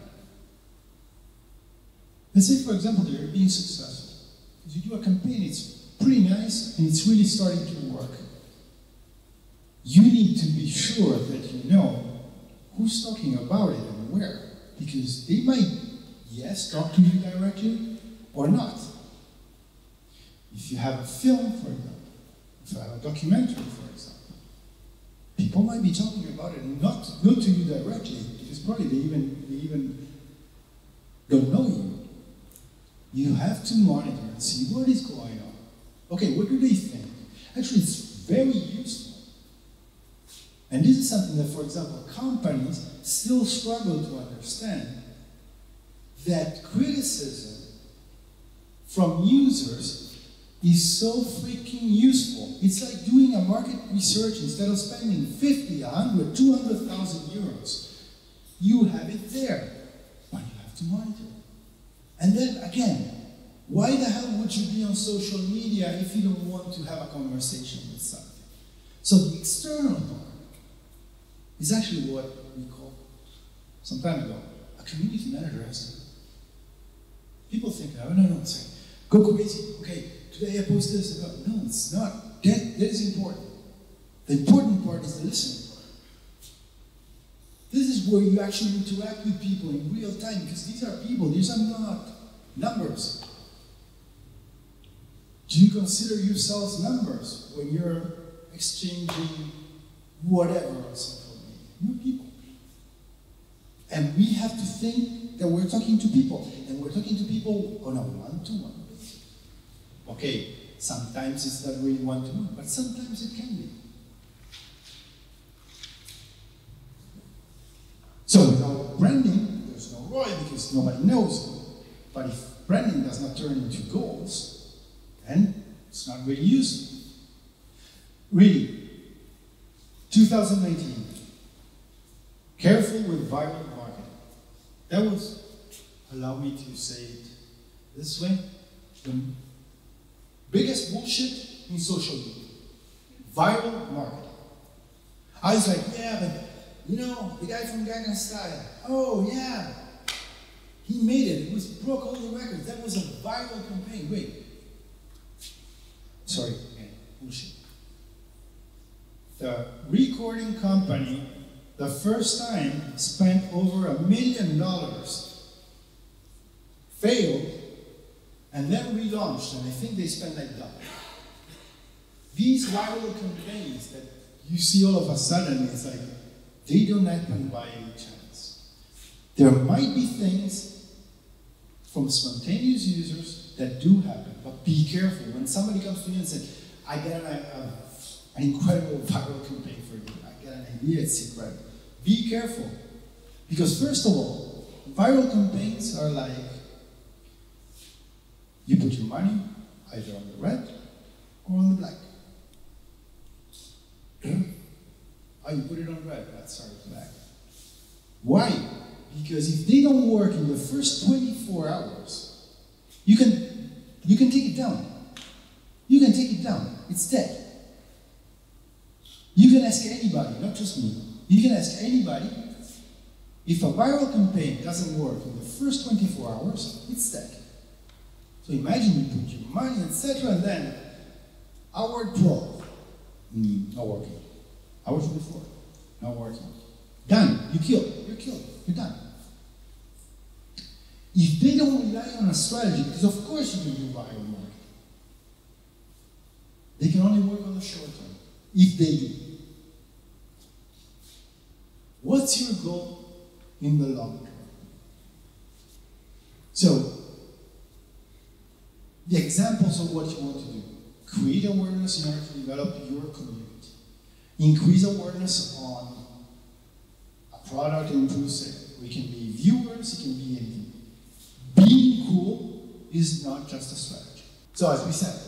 Let's say, for example, that you're being successful. Because you do a campaign, it's pretty nice, and it's really starting to work. You need to be sure that you know who's talking about it and where. Because they might, yes, talk to you directly, or not. If you have a film, for example, if you have a documentary, for example, people might be talking about it, not to you directly, because probably they even don't know you. You have to monitor and see what is going on. Okay, what do they think? Actually, it's very useful. And this is something that, for example, companies still struggle to understand, that criticism from users is so freaking useful. It's like doing a market research. Instead of spending 50, 100, 200,000 euros, you have it there, but you have to monitor it. And then again, why the hell would you be on social media if you don't want to have a conversation with something? So the external part is actually what we call, some time ago, a community manager has to do. People think, oh, no, it's like, go crazy. Okay, today I post this. No, it's not. That is important. The important part is the listening part. This is where you actually interact with people in real time, because these are people, these are not numbers. Do you consider yourselves numbers when you're exchanging whatever on social media? You're people. And we have to think that we're talking to people, and we're talking to people on a one-to-one basis. Okay, sometimes it's not really one-to-one, but sometimes it can be. So without branding, there's no ROI because nobody knows it. But if branding does not turn into goals, then it's not really useful. Really, 2019, careful with viral marketing. That would allow me to say it this way. The biggest bullshit in social media, viral marketing. I was like, yeah, but you know, the guy from Gangnam Style, oh yeah, he made it. It was broke all the records. That was a viral campaign. Wait. Sorry, again, bullshit. The recording company, the first time, spent over $1 million, failed, and then relaunched, and I think they spent like double. These viral campaigns that you see all of a sudden, it's like, they don't happen by any chance. There might be things from spontaneous users that do happen, but be careful. When somebody comes to you and says, I got an incredible viral campaign for you, I got an idea, it's incredible. Be careful. Because first of all, viral campaigns are like, you put your money either on the red or on the black. Oh, you put it on red, sorry, black. Why? Because if they don't work in the first 24 hours, you can take it down. You can take it down. It's dead. You can ask anybody, not just me. You can ask anybody, if a viral campaign doesn't work in the first 24 hours, it's dead. So imagine you put your money, etc., and then hour 12, not working. Hour 24, not working. Done. You killed. You're killed. You're done. If they don't rely on a strategy, because of course you can do viral marketing, they can only work on the short term, if they do. What's your goal in the long term? So, the examples of what you want to do. Create awareness in order to develop your community. Increase awareness on a product and improve sales. We can be viewers, it can be anything. Being cool is not just a strategy. So as we said,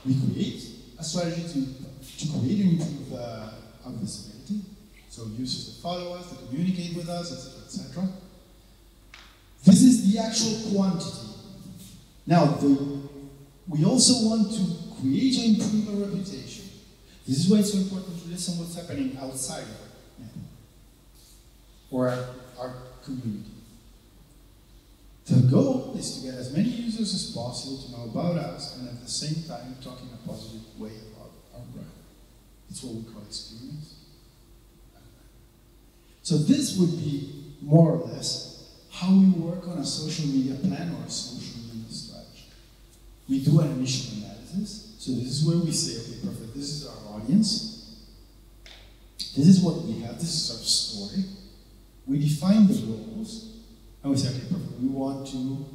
we create a strategy to create and improve our visibility. So users to follow us, to communicate with us, etc., etc. This is the actual quantity. Now, we also want to create and improve our reputation. This is why it's so important to listen what's happening outside of it, or our community. The goal is to get as many users as possible to know about us, and at the same time talk in a positive way about our brand. It's what we call experience. So this would be more or less how we work on a social media plan or a social media strategy. We do an initial analysis. So this is where we say, okay, perfect, this is our audience. This is what we have, this is our story. We define the goals, and we say, okay, perfect, we want to,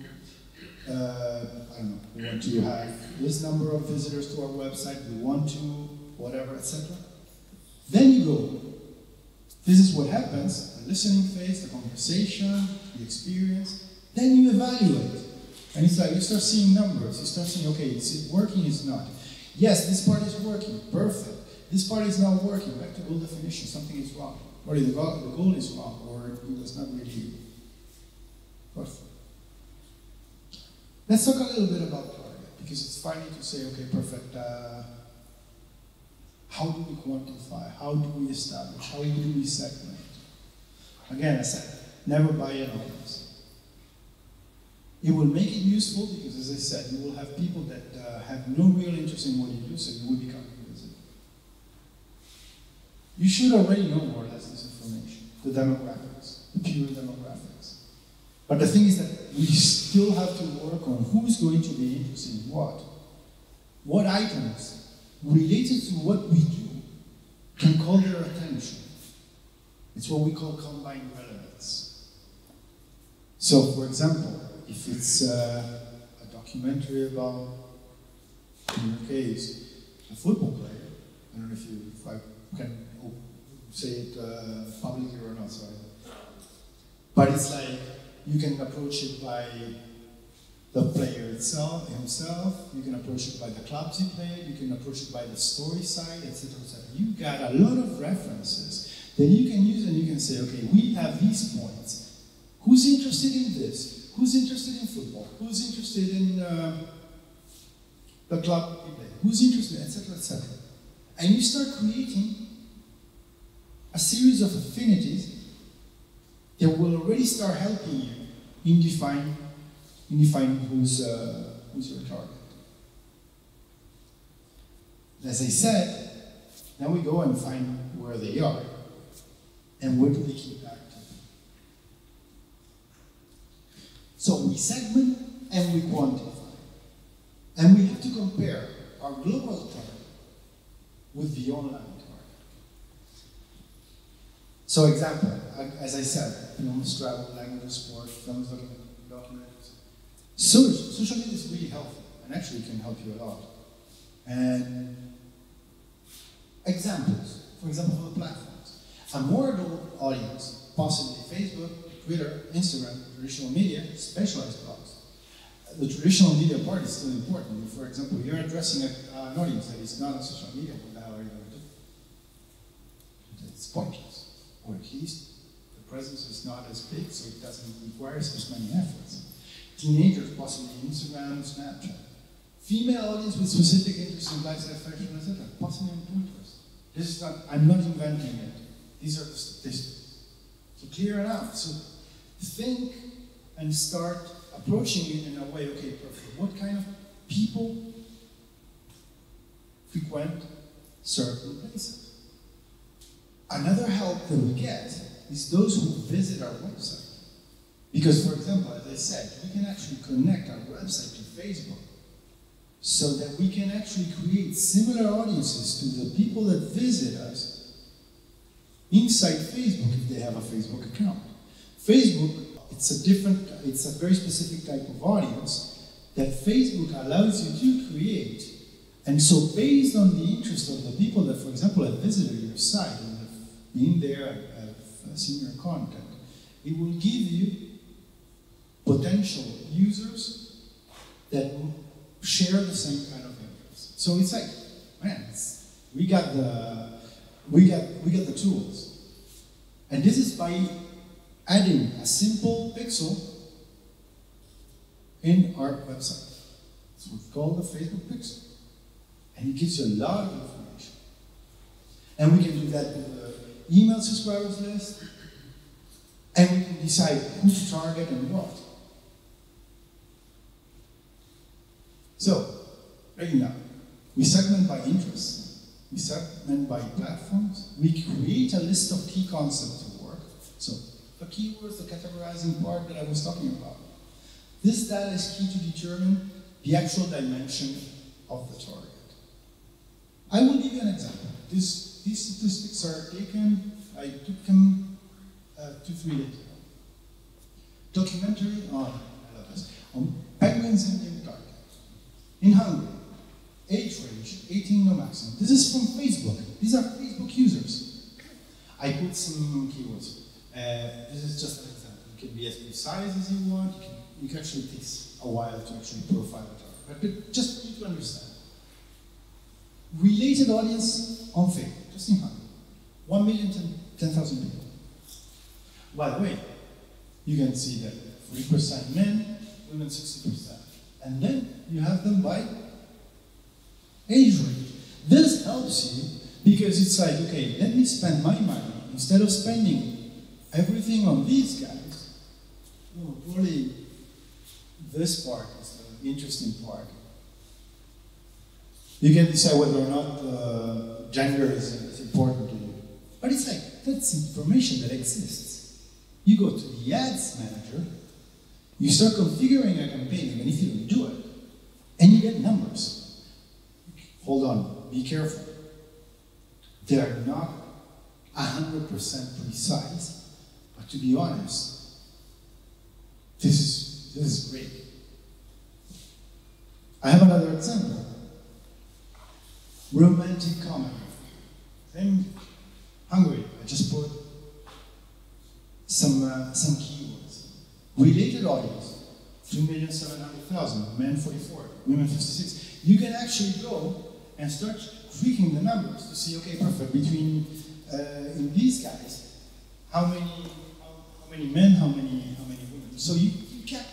we want to have this number of visitors to our website, we want to, whatever, etc. Then you go, this is what happens, the listening phase, the conversation, the experience. Then you evaluate. And it's like you start seeing numbers, you start saying, okay, is it working, is it not? Yes, this part is working, perfect. This part is not working, back to goal definition, something is wrong. Or the goal is wrong, or it was not really perfect. Let's talk a little bit about target, because it's funny to say, okay, perfect, how do we quantify, how do we establish, how do we segment? Again, I said, never buy an audience. It will make it useful because, as I said, you will have people that have no real interest in what you do, so you will become invisible. You should already know more or less this information, the demographics, the pure demographics. But the thing is that we still have to work on who's going to be interested in what items related to what we do can call their attention. It's what we call combined relevance. So, for example, if it's a documentary about, in your case, a football player, I don't know if I can say it publicly or not, sorry. But it's like, you can approach it by the player himself, you can approach it by the clubs he played, you can approach it by the story side, etc., etc. You got a lot of references that you can use, and you can say, okay, we have these points. Who's interested in this? Who's interested in football? Who's interested in the club you play? Who's interested, etc., etc. And you start creating a series of affinities that will already start helping you in defining who's your target. As I said, then we go and find where they are and where do they keep active. So we segment and we quantify. And we have to compare our global target with the online target. So example, as I said, films, travel, language, sport, films, documentaries. Social media is really helpful, and actually can help you a lot. And examples, for example, for the platforms. A more adult audience, possibly Facebook, Twitter, Instagram, traditional media, specialized blogs. The traditional media part is still important. If, for example, you're addressing an audience that is not on social media, what the hell are you going to do? It's pointless. Or at least the presence is not as big, so it doesn't require as many efforts. Teenagers, possibly Instagram, Snapchat. Female audience with specific interests in lifestyle, fashion, etc. Possibly on Pinterest. This is not, I'm not inventing it. These are the statistics. So clear it out. So think and start approaching it in a way, okay, perfect. What kind of people frequent certain places? Another help that we get is those who visit our website. Because, for example, as I said, we can actually connect our website to Facebook so that we can actually create similar audiences to the people that visit us inside Facebook if they have a Facebook account. Facebook, it's a very specific type of audience that Facebook allows you to create. And so based on the interest of the people that, for example, have visited your site and have been there, have seen your content, it will give you potential users that share the same kind of interest. So it's like, man, we got the tools. And this is by adding a simple pixel in our website. It's what's called the Facebook pixel. And it gives you a lot of information. And we can do that with the email subscribers list. And we can decide who to target and what. So, right now, we segment by interests. We segment by platforms. We create a list of key concepts to work. So, the keywords, the categorizing part that I was talking about. This data is key to determine the actual dimension of the target. I will give you an example. These statistics are taken, I took them 2-3 days ago. Documentary on penguins in Antarctica. In Hungary, age range 18 no maximum. This is from Facebook. These are Facebook users. I put some keywords. This is just an example. You can be as precise as you want. It actually takes a while to actually profile a target. But just for you to understand. Related audience on Facebook, just in Hungary. 1,010,000 people. By the way, you can see that 40% men, women 60%. And then you have them by age range. This helps you because it's like, okay, let me spend my money instead of spending everything on these guys. Oh, probably this part is the interesting part. You can decide whether or not gender is important to you. But it's like, that's information that exists. You go to the ads manager, you start configuring a campaign, even if you don't do it, and you get numbers. Hold on, be careful. They are not 100% precise, but to be honest, this is great. I have another example. Romantic comedy. Same Hungary. I just put some keywords. Related audience, 2,700,000, men 44, women 56. You can actually go and start tweaking the numbers to see, okay, perfect, between in these guys, how many men, how many women. So you get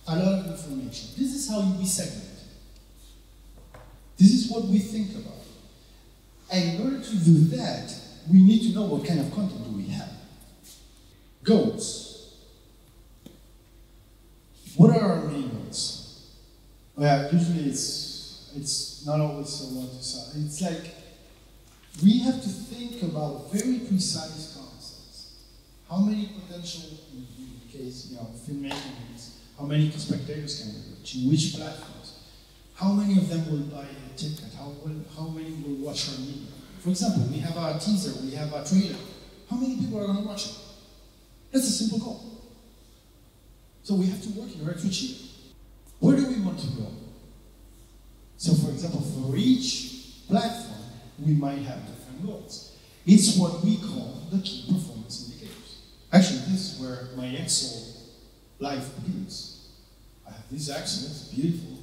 a lot of information. This is how we segment. This is what we think about. And in order to do that, we need to know what kind of content do we have. Goals. What are our main goals? Well, usually it's not always so what to say. It's like we have to think about very precise concepts. How many potential, in case filmmaking is, how many spectators can we reach? In which platforms? How many of them will buy a ticket? How many will watch our media? For example, we have a teaser, we have a trailer. How many people people are going to watch it. That's a simple goal. So we have to work in order to achieve it. Where do we want to go? So for example, for each platform, we might have different goals. It's what we call the key performance indicators. Actually, this is where my Excel life begins. I have this Excel, it's beautiful,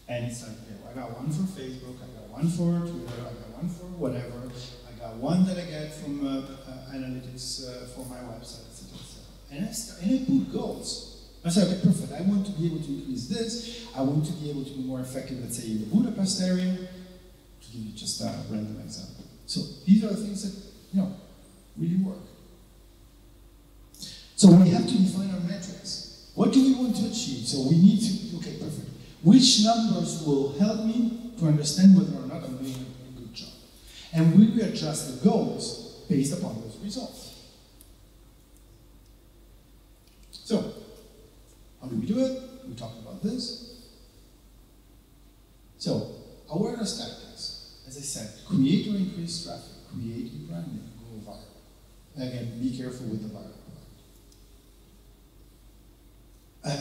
and it's like, okay, I got one for Facebook, I got one for Twitter, I got one for whatever, I got one that I get from analytics for my website, etc., etc. And I put goals. I said, okay, perfect, I want to be able to increase this, I want to be able to be more effective, let's say, in the Budapest area, to give you just a random example. So these are the things that, really work. So we have to define our metrics. What do we want to achieve? So we need to, okay, perfect. Which numbers will help me to understand whether or not I'm doing a good job? And we will adjust the goals based upon those results. So, how do we do it? We talked about this. So, awareness tactics. As I said, create or increase traffic, create your branding, go viral. Again, be careful with the viral part.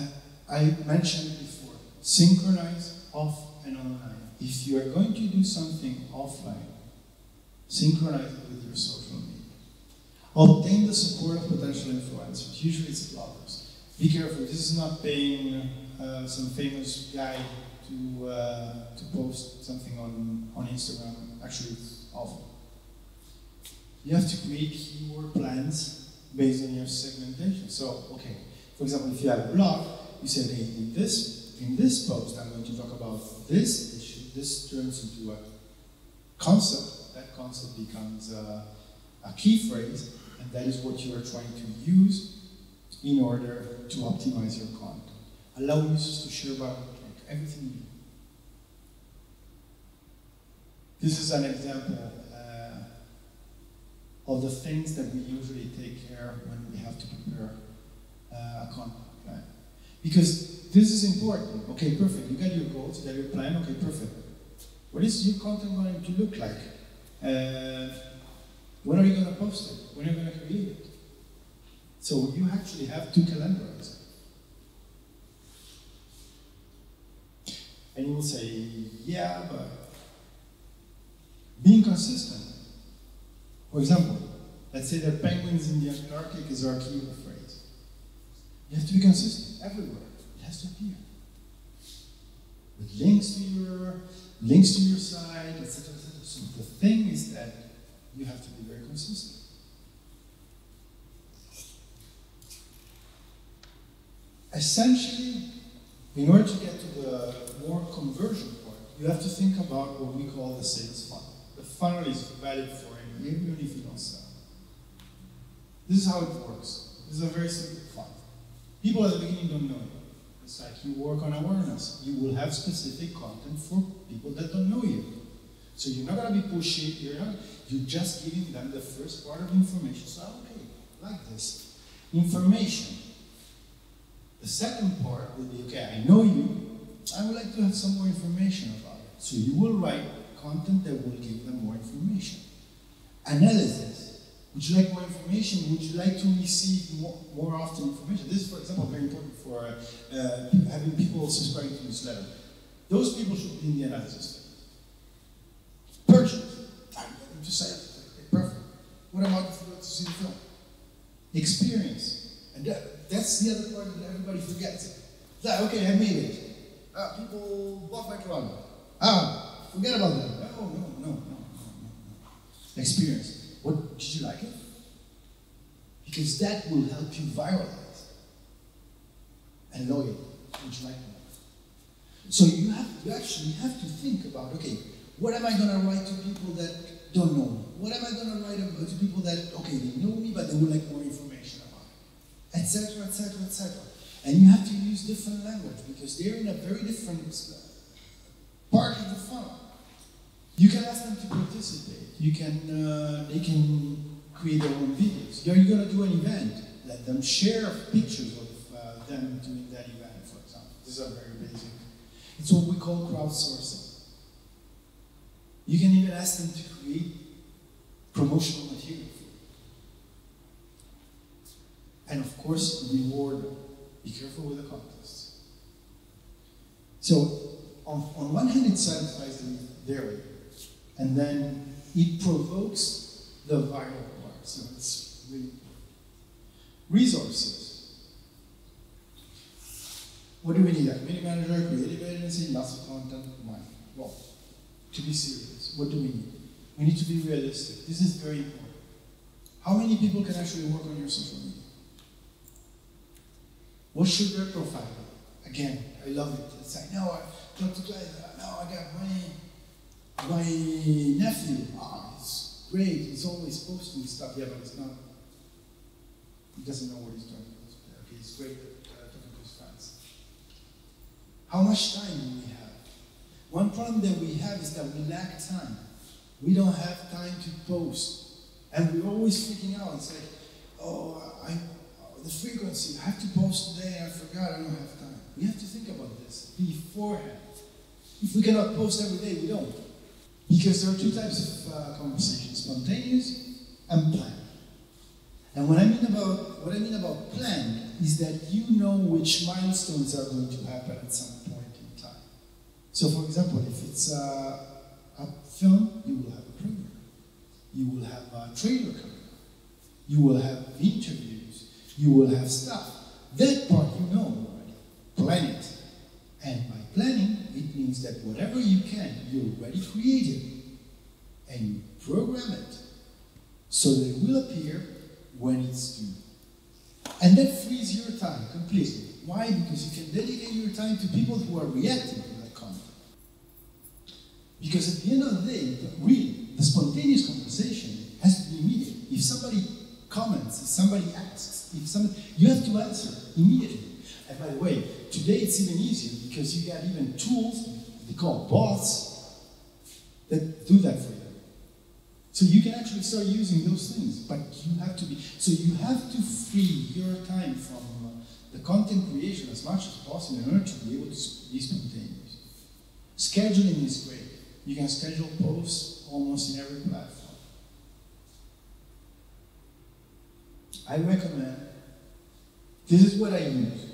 I mentioned it before, synchronize off and online. If you are going to do something offline, synchronize it with your social media. Obtain the support of potential influencers. Usually it's bloggers. Be careful, this is not paying some famous guy to post something on Instagram. Actually, it's awful. You have to create keyword plans based on your segmentation. So, okay, for example, if you have a blog, you say, hey, in this post, I'm going to talk about this issue. This turns into a concept. That concept becomes a key phrase, and that is what you are trying to use in order to optimize your content. Allow users to share about everything you do. This is an example of the things that we usually take care of when we have to prepare a content plan. Because this is important. Okay, perfect. You got your goals, you got your plan. Okay, perfect. What is your content going to look like? When are you going to post it? When are you going to create it? So you actually have to calendarize it. And you will say, yeah, but being consistent. For example, let's say that penguins in the Antarctic is our keyword phrase. You have to be consistent everywhere. It has to appear. With links to your site, etc., etc. So the thing is that you have to be very consistent. Essentially, in order to get to the more conversion point, you have to think about what we call the sales funnel. The funnel is valid for even if you don't sell. This is how it works. This is a very simple funnel. People at the beginning don't know you. It's like you work on awareness. You will have specific content for people that don't know you. So you're not going to be pushy. You're just giving them the first part of information. So, okay, like this. Information. The second part will be, okay, I know you. I would like to have some more information about it. So you will write content that will give them more information. Analysis. Would you like more information? Would you like to receive more often information? This is, for example, very important for having people subscribing to newsletter. Those people should be in the analysis. Purchase. I'm going to say it. Okay, perfect. What about if you go to see the film? Experience. And that's the other part that everybody forgets. It's like, okay, I made it. People bought my product. Forget about that. Oh, no. Experience. What, did you like it? Because that will help you viralize. And loyalty. Would you like more? So you actually have to think about, okay, what am I going to write to people that don't know me? What am I going to write about to people that, okay, they know me, but they would like more information about it? Etc., etc., etc. And you have to use different language because they're in a very different part of the funnel. You can ask them to participate. They can create their own videos. You're going to do an event. Let them share pictures of them doing that event, for example. These are very basic. It's what we call crowdsourcing. You can even ask them to create promotional material for you. And of course, reward them. Be careful with the contests. So, on one hand, it satisfies their need, and then it provokes the viral part. So it's really important. Resources. What do we need? A community manager, creative agency, lots of content, money. Well, to be serious, what do we need? We need to be realistic. This is very important. How many people can actually work on your social media? What should their profile be? Again, I love it. It's like, no, I talked to Clay, no, I got my nephew. Ah, he's great, he's always posting stuff. Yeah, but it's not, he doesn't know what he's doing. Okay, he's great at talking to his friends. How much time do we have? One problem that we have is that we lack time. We don't have time to post. And we're always freaking out. It's like, oh, the frequency, I have to post today, I forgot, I don't have time. We have to think about this beforehand. If we cannot post every day, we don't. Because there are two types of conversations, spontaneous and planned. And what I mean about planned is that you know which milestones are going to happen at some point in time. So for example, if it's a film, you will have a premiere. You will have a trailer coming up. You will have interviews. You will have stuff. That part you know already. Plan it. And by planning, it means that whatever you can, you already create it. And you program it so that it will appear when it's due. And that frees your time completely. Why? Because you can dedicate your time to people who are reacting to that content. Because at the end of the day, really, the spontaneous conversation has to be immediate. If somebody comments, if somebody asks, you have to answer immediately. And by the way, today it's even easier because you got even tools, they call bots, that do that for you. So you can actually start using those things, but you have to free your time from the content creation as much as possible in order to be able to be spontaneous. Scheduling is great. You can schedule posts almost in every platform. I recommend, this is what I use.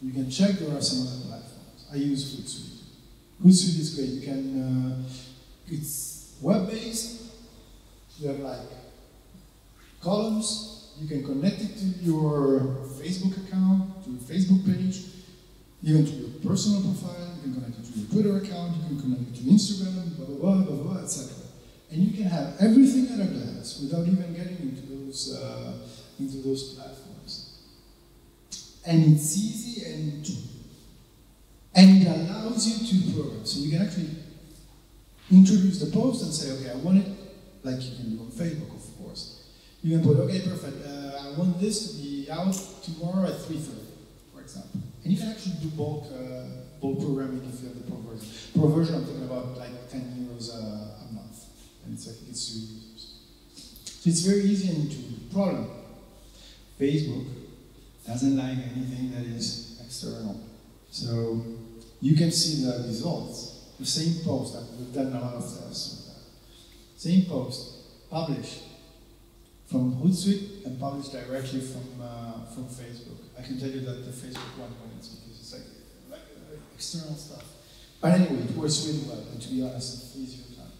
You can check, there are some other platforms. I use Hootsuite. Hootsuite is great. You can, it's web-based. You have like columns. You can connect it to your Facebook account, to your Facebook page, even to your personal profile. You can connect it to your Twitter account. You can connect it to Instagram, blah, blah, blah, blah, blah, etc. And you can have everything at a glance without even getting into those platforms. And it's easy and it allows you to program. So you can actually introduce the post and say, okay, I want it, like you can do on Facebook, of course. You can put, okay, perfect, I want this to be out tomorrow at 3:30, for example. And you can actually do bulk programming if you have the pro version. Pro version, I'm talking about like 10 euros a month. And it's like, it's to users. So it's very easy and intuitive. Problem. Facebook doesn't like anything that is external. So you can see the results. The same post, we've done a lot of tests with that. Same post, published from Hootsuite and published directly from Facebook. I can tell you that the Facebook one wins because it's like external stuff. But anyway, it works really well, and to be honest, it frees your time.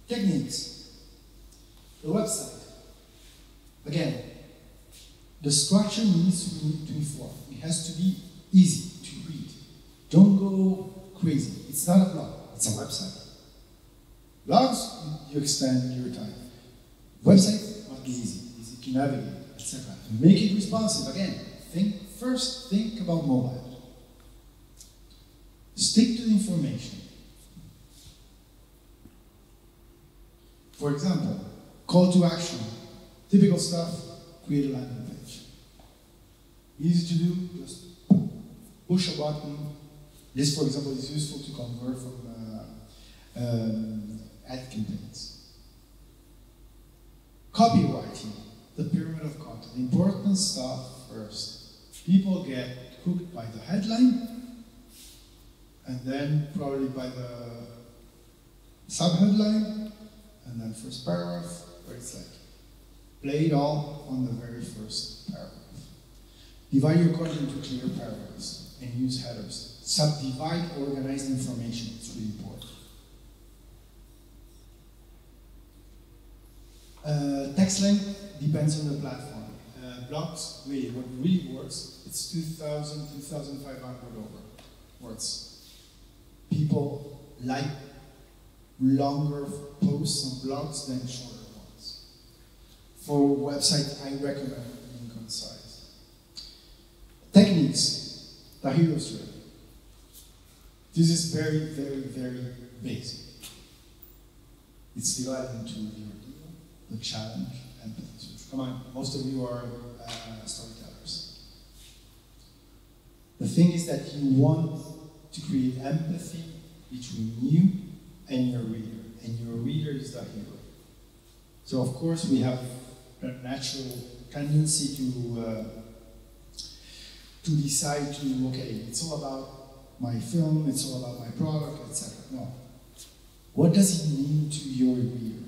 Techniques. The website. Again, the structure needs to be uniform. It has to be easy to read. Don't go crazy. It's not a blog, it's a website. Blogs, you extend your time. Website must be easy to navigate, etc. Make it responsive. Again, think about mobile. Stick to the information. For example, call to action. Typical stuff, create a landing page. Easy to do, just push a button. This, for example, is useful to convert from ad campaigns. Copywriting, the pyramid of content. Important stuff first. People get hooked by the headline, and then probably by the subheadline, and then first paragraph, where it's like, play it all on the very first paragraph. Divide your content into clear paragraphs and use headers. Subdivide organized information. It's really important. Text length depends on the platform. Blogs, really, what really works, it's 2,000, 2,500 words. People like longer posts on blogs than shorter ones. For websites, I recommend being concise. Techniques, the hero's journey. This is very, very, very basic. It's divided into the ordeal, the challenge, and the pursuit. Come on, most of you are storytellers. The thing is that you want to create empathy between you and your reader is the hero. So of course we have a natural tendency to decide to, okay, it's all about my film, it's all about my product, etc. No. What does it mean to your reader?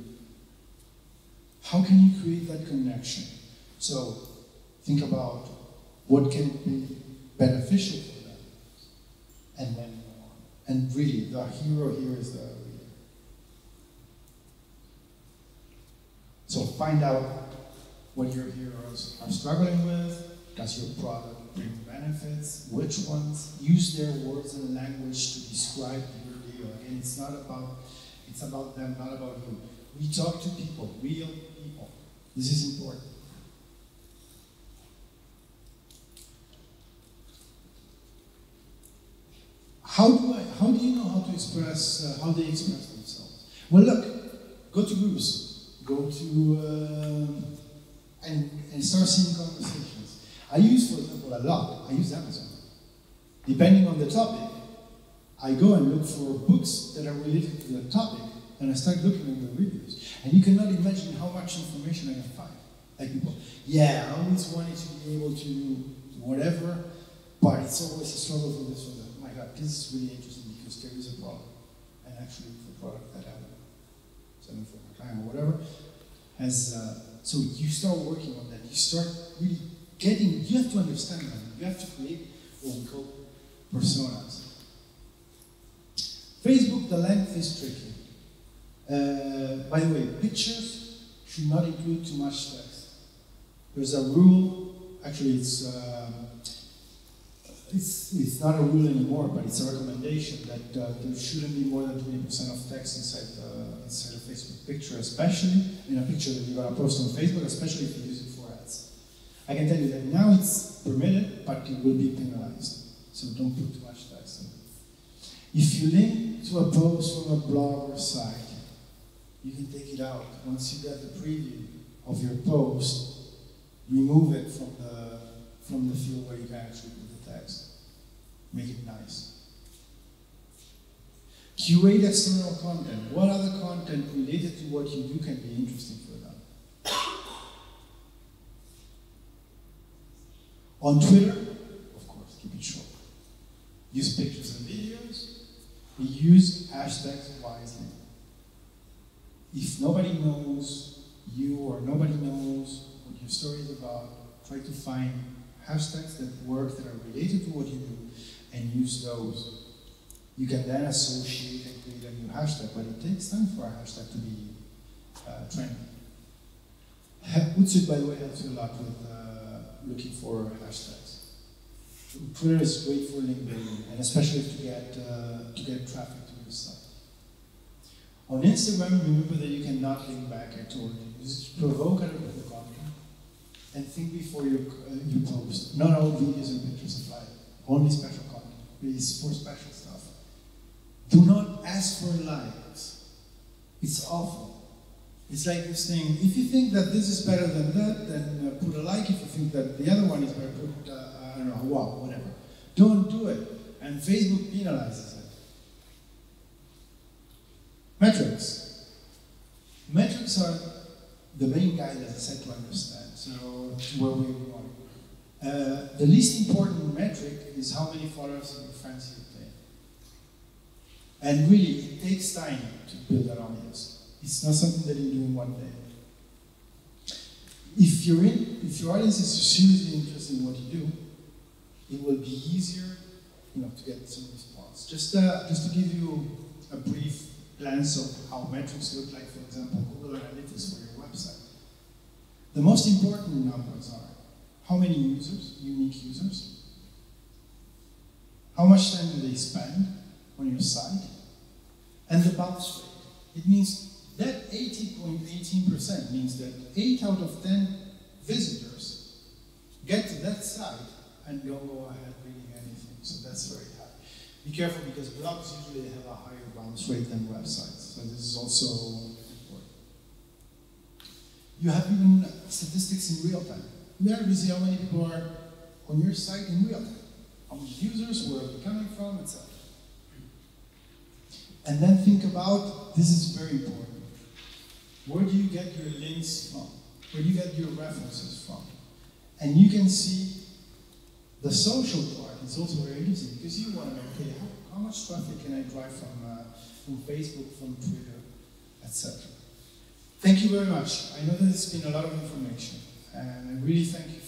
How can you create that connection? So think about what can be beneficial for them, and then go on. And really, the hero here is the reader. So find out what your heroes are struggling with. Does your product bring benefits? Which ones? Use their words and language to describe your deal. Again, it's about them, not about you. We talk to people, real people. This is important. How do you know how to express, how they express themselves? Well, look, go to groups, go to, and start seeing conversations. I use, for example, a lot, I use Amazon. Depending on the topic, I go and look for books that are related to that topic, and I start looking at the reviews. And you cannot imagine how much information I can find. Like people, yeah, I always wanted to be able to do whatever, but it's always a struggle for this or that. Oh my God, this is really interesting because there is a problem. And actually, the product that I'm selling for my client or whatever has, so you start working on that. You start really getting, you have to understand them. You have to create what we call personas. Facebook, the length is tricky. By the way, pictures should not include too much text. There's a rule, actually it's not a rule anymore, but it's a recommendation that there shouldn't be more than 20% of text inside a Facebook picture, especially in a picture that you're going to post on Facebook, especially if you use it for ads. I can tell you that now it's permitted, but it will be penalized. So don't put too much text in it. If you link to a post from a blog or site, you can take it out. Once you get the preview of your post, remove it from the field where you can actually put the text. Make it nice. Curate external content. What other content related to what you do can be interesting for them? On Twitter, of course, keep it short. Use pictures and videos. Use hashtags wisely. If nobody knows you or nobody knows what your story is about, try to find hashtags that work, that are related to what you do, and use those. You can then associate and create a new hashtag, but it takes time for a hashtag to be trendy. Hootsuite, by the way, helps you a lot with looking for hashtags. Twitter is great for link building, and especially to get traffic to your site. On Instagram, remember that you cannot link back, I told you. Just provoke out of the content and think before you post. Not all videos and pictures apply. Only special content. It's for special stuff. Do not ask for likes. It's awful. It's like this thing, if you think that this is better than that, then put a like. If you think that the other one is better, put, I don't know, wow, whatever. Don't do it. And Facebook penalizes it. Metrics. Metrics are the main guide, as I said, to understand. So, where we're going. The least important metric is how many followers and friends you obtain. And really, it takes time to build that audience. It's not something that you do in one day. If your audience is seriously interested in what you do, it will be easier, to get some response. Just to give you a brief glance of how metrics look like, for example, Google Analytics for your website. The most important numbers are how many users, unique users, how much time do they spend on your site, and the bounce rate. It means that 80.18% means that 8 out of 10 visitors get to that site and don't go ahead reading anything. So that's very high. Be careful because blogs usually have a higher bounce rate than websites. So this is also important. You have even statistics in real time. There you see how many people are on your site in real time. How many users, where are they coming from, etc. And then think about, this is very important. Where do you get your links from? Where do you get your references from? And you can see the social part is also very interesting because you want to know, okay, how much traffic can I drive from Facebook, from Twitter, etc. Thank you very much. I know that it's been a lot of information, and I really thank you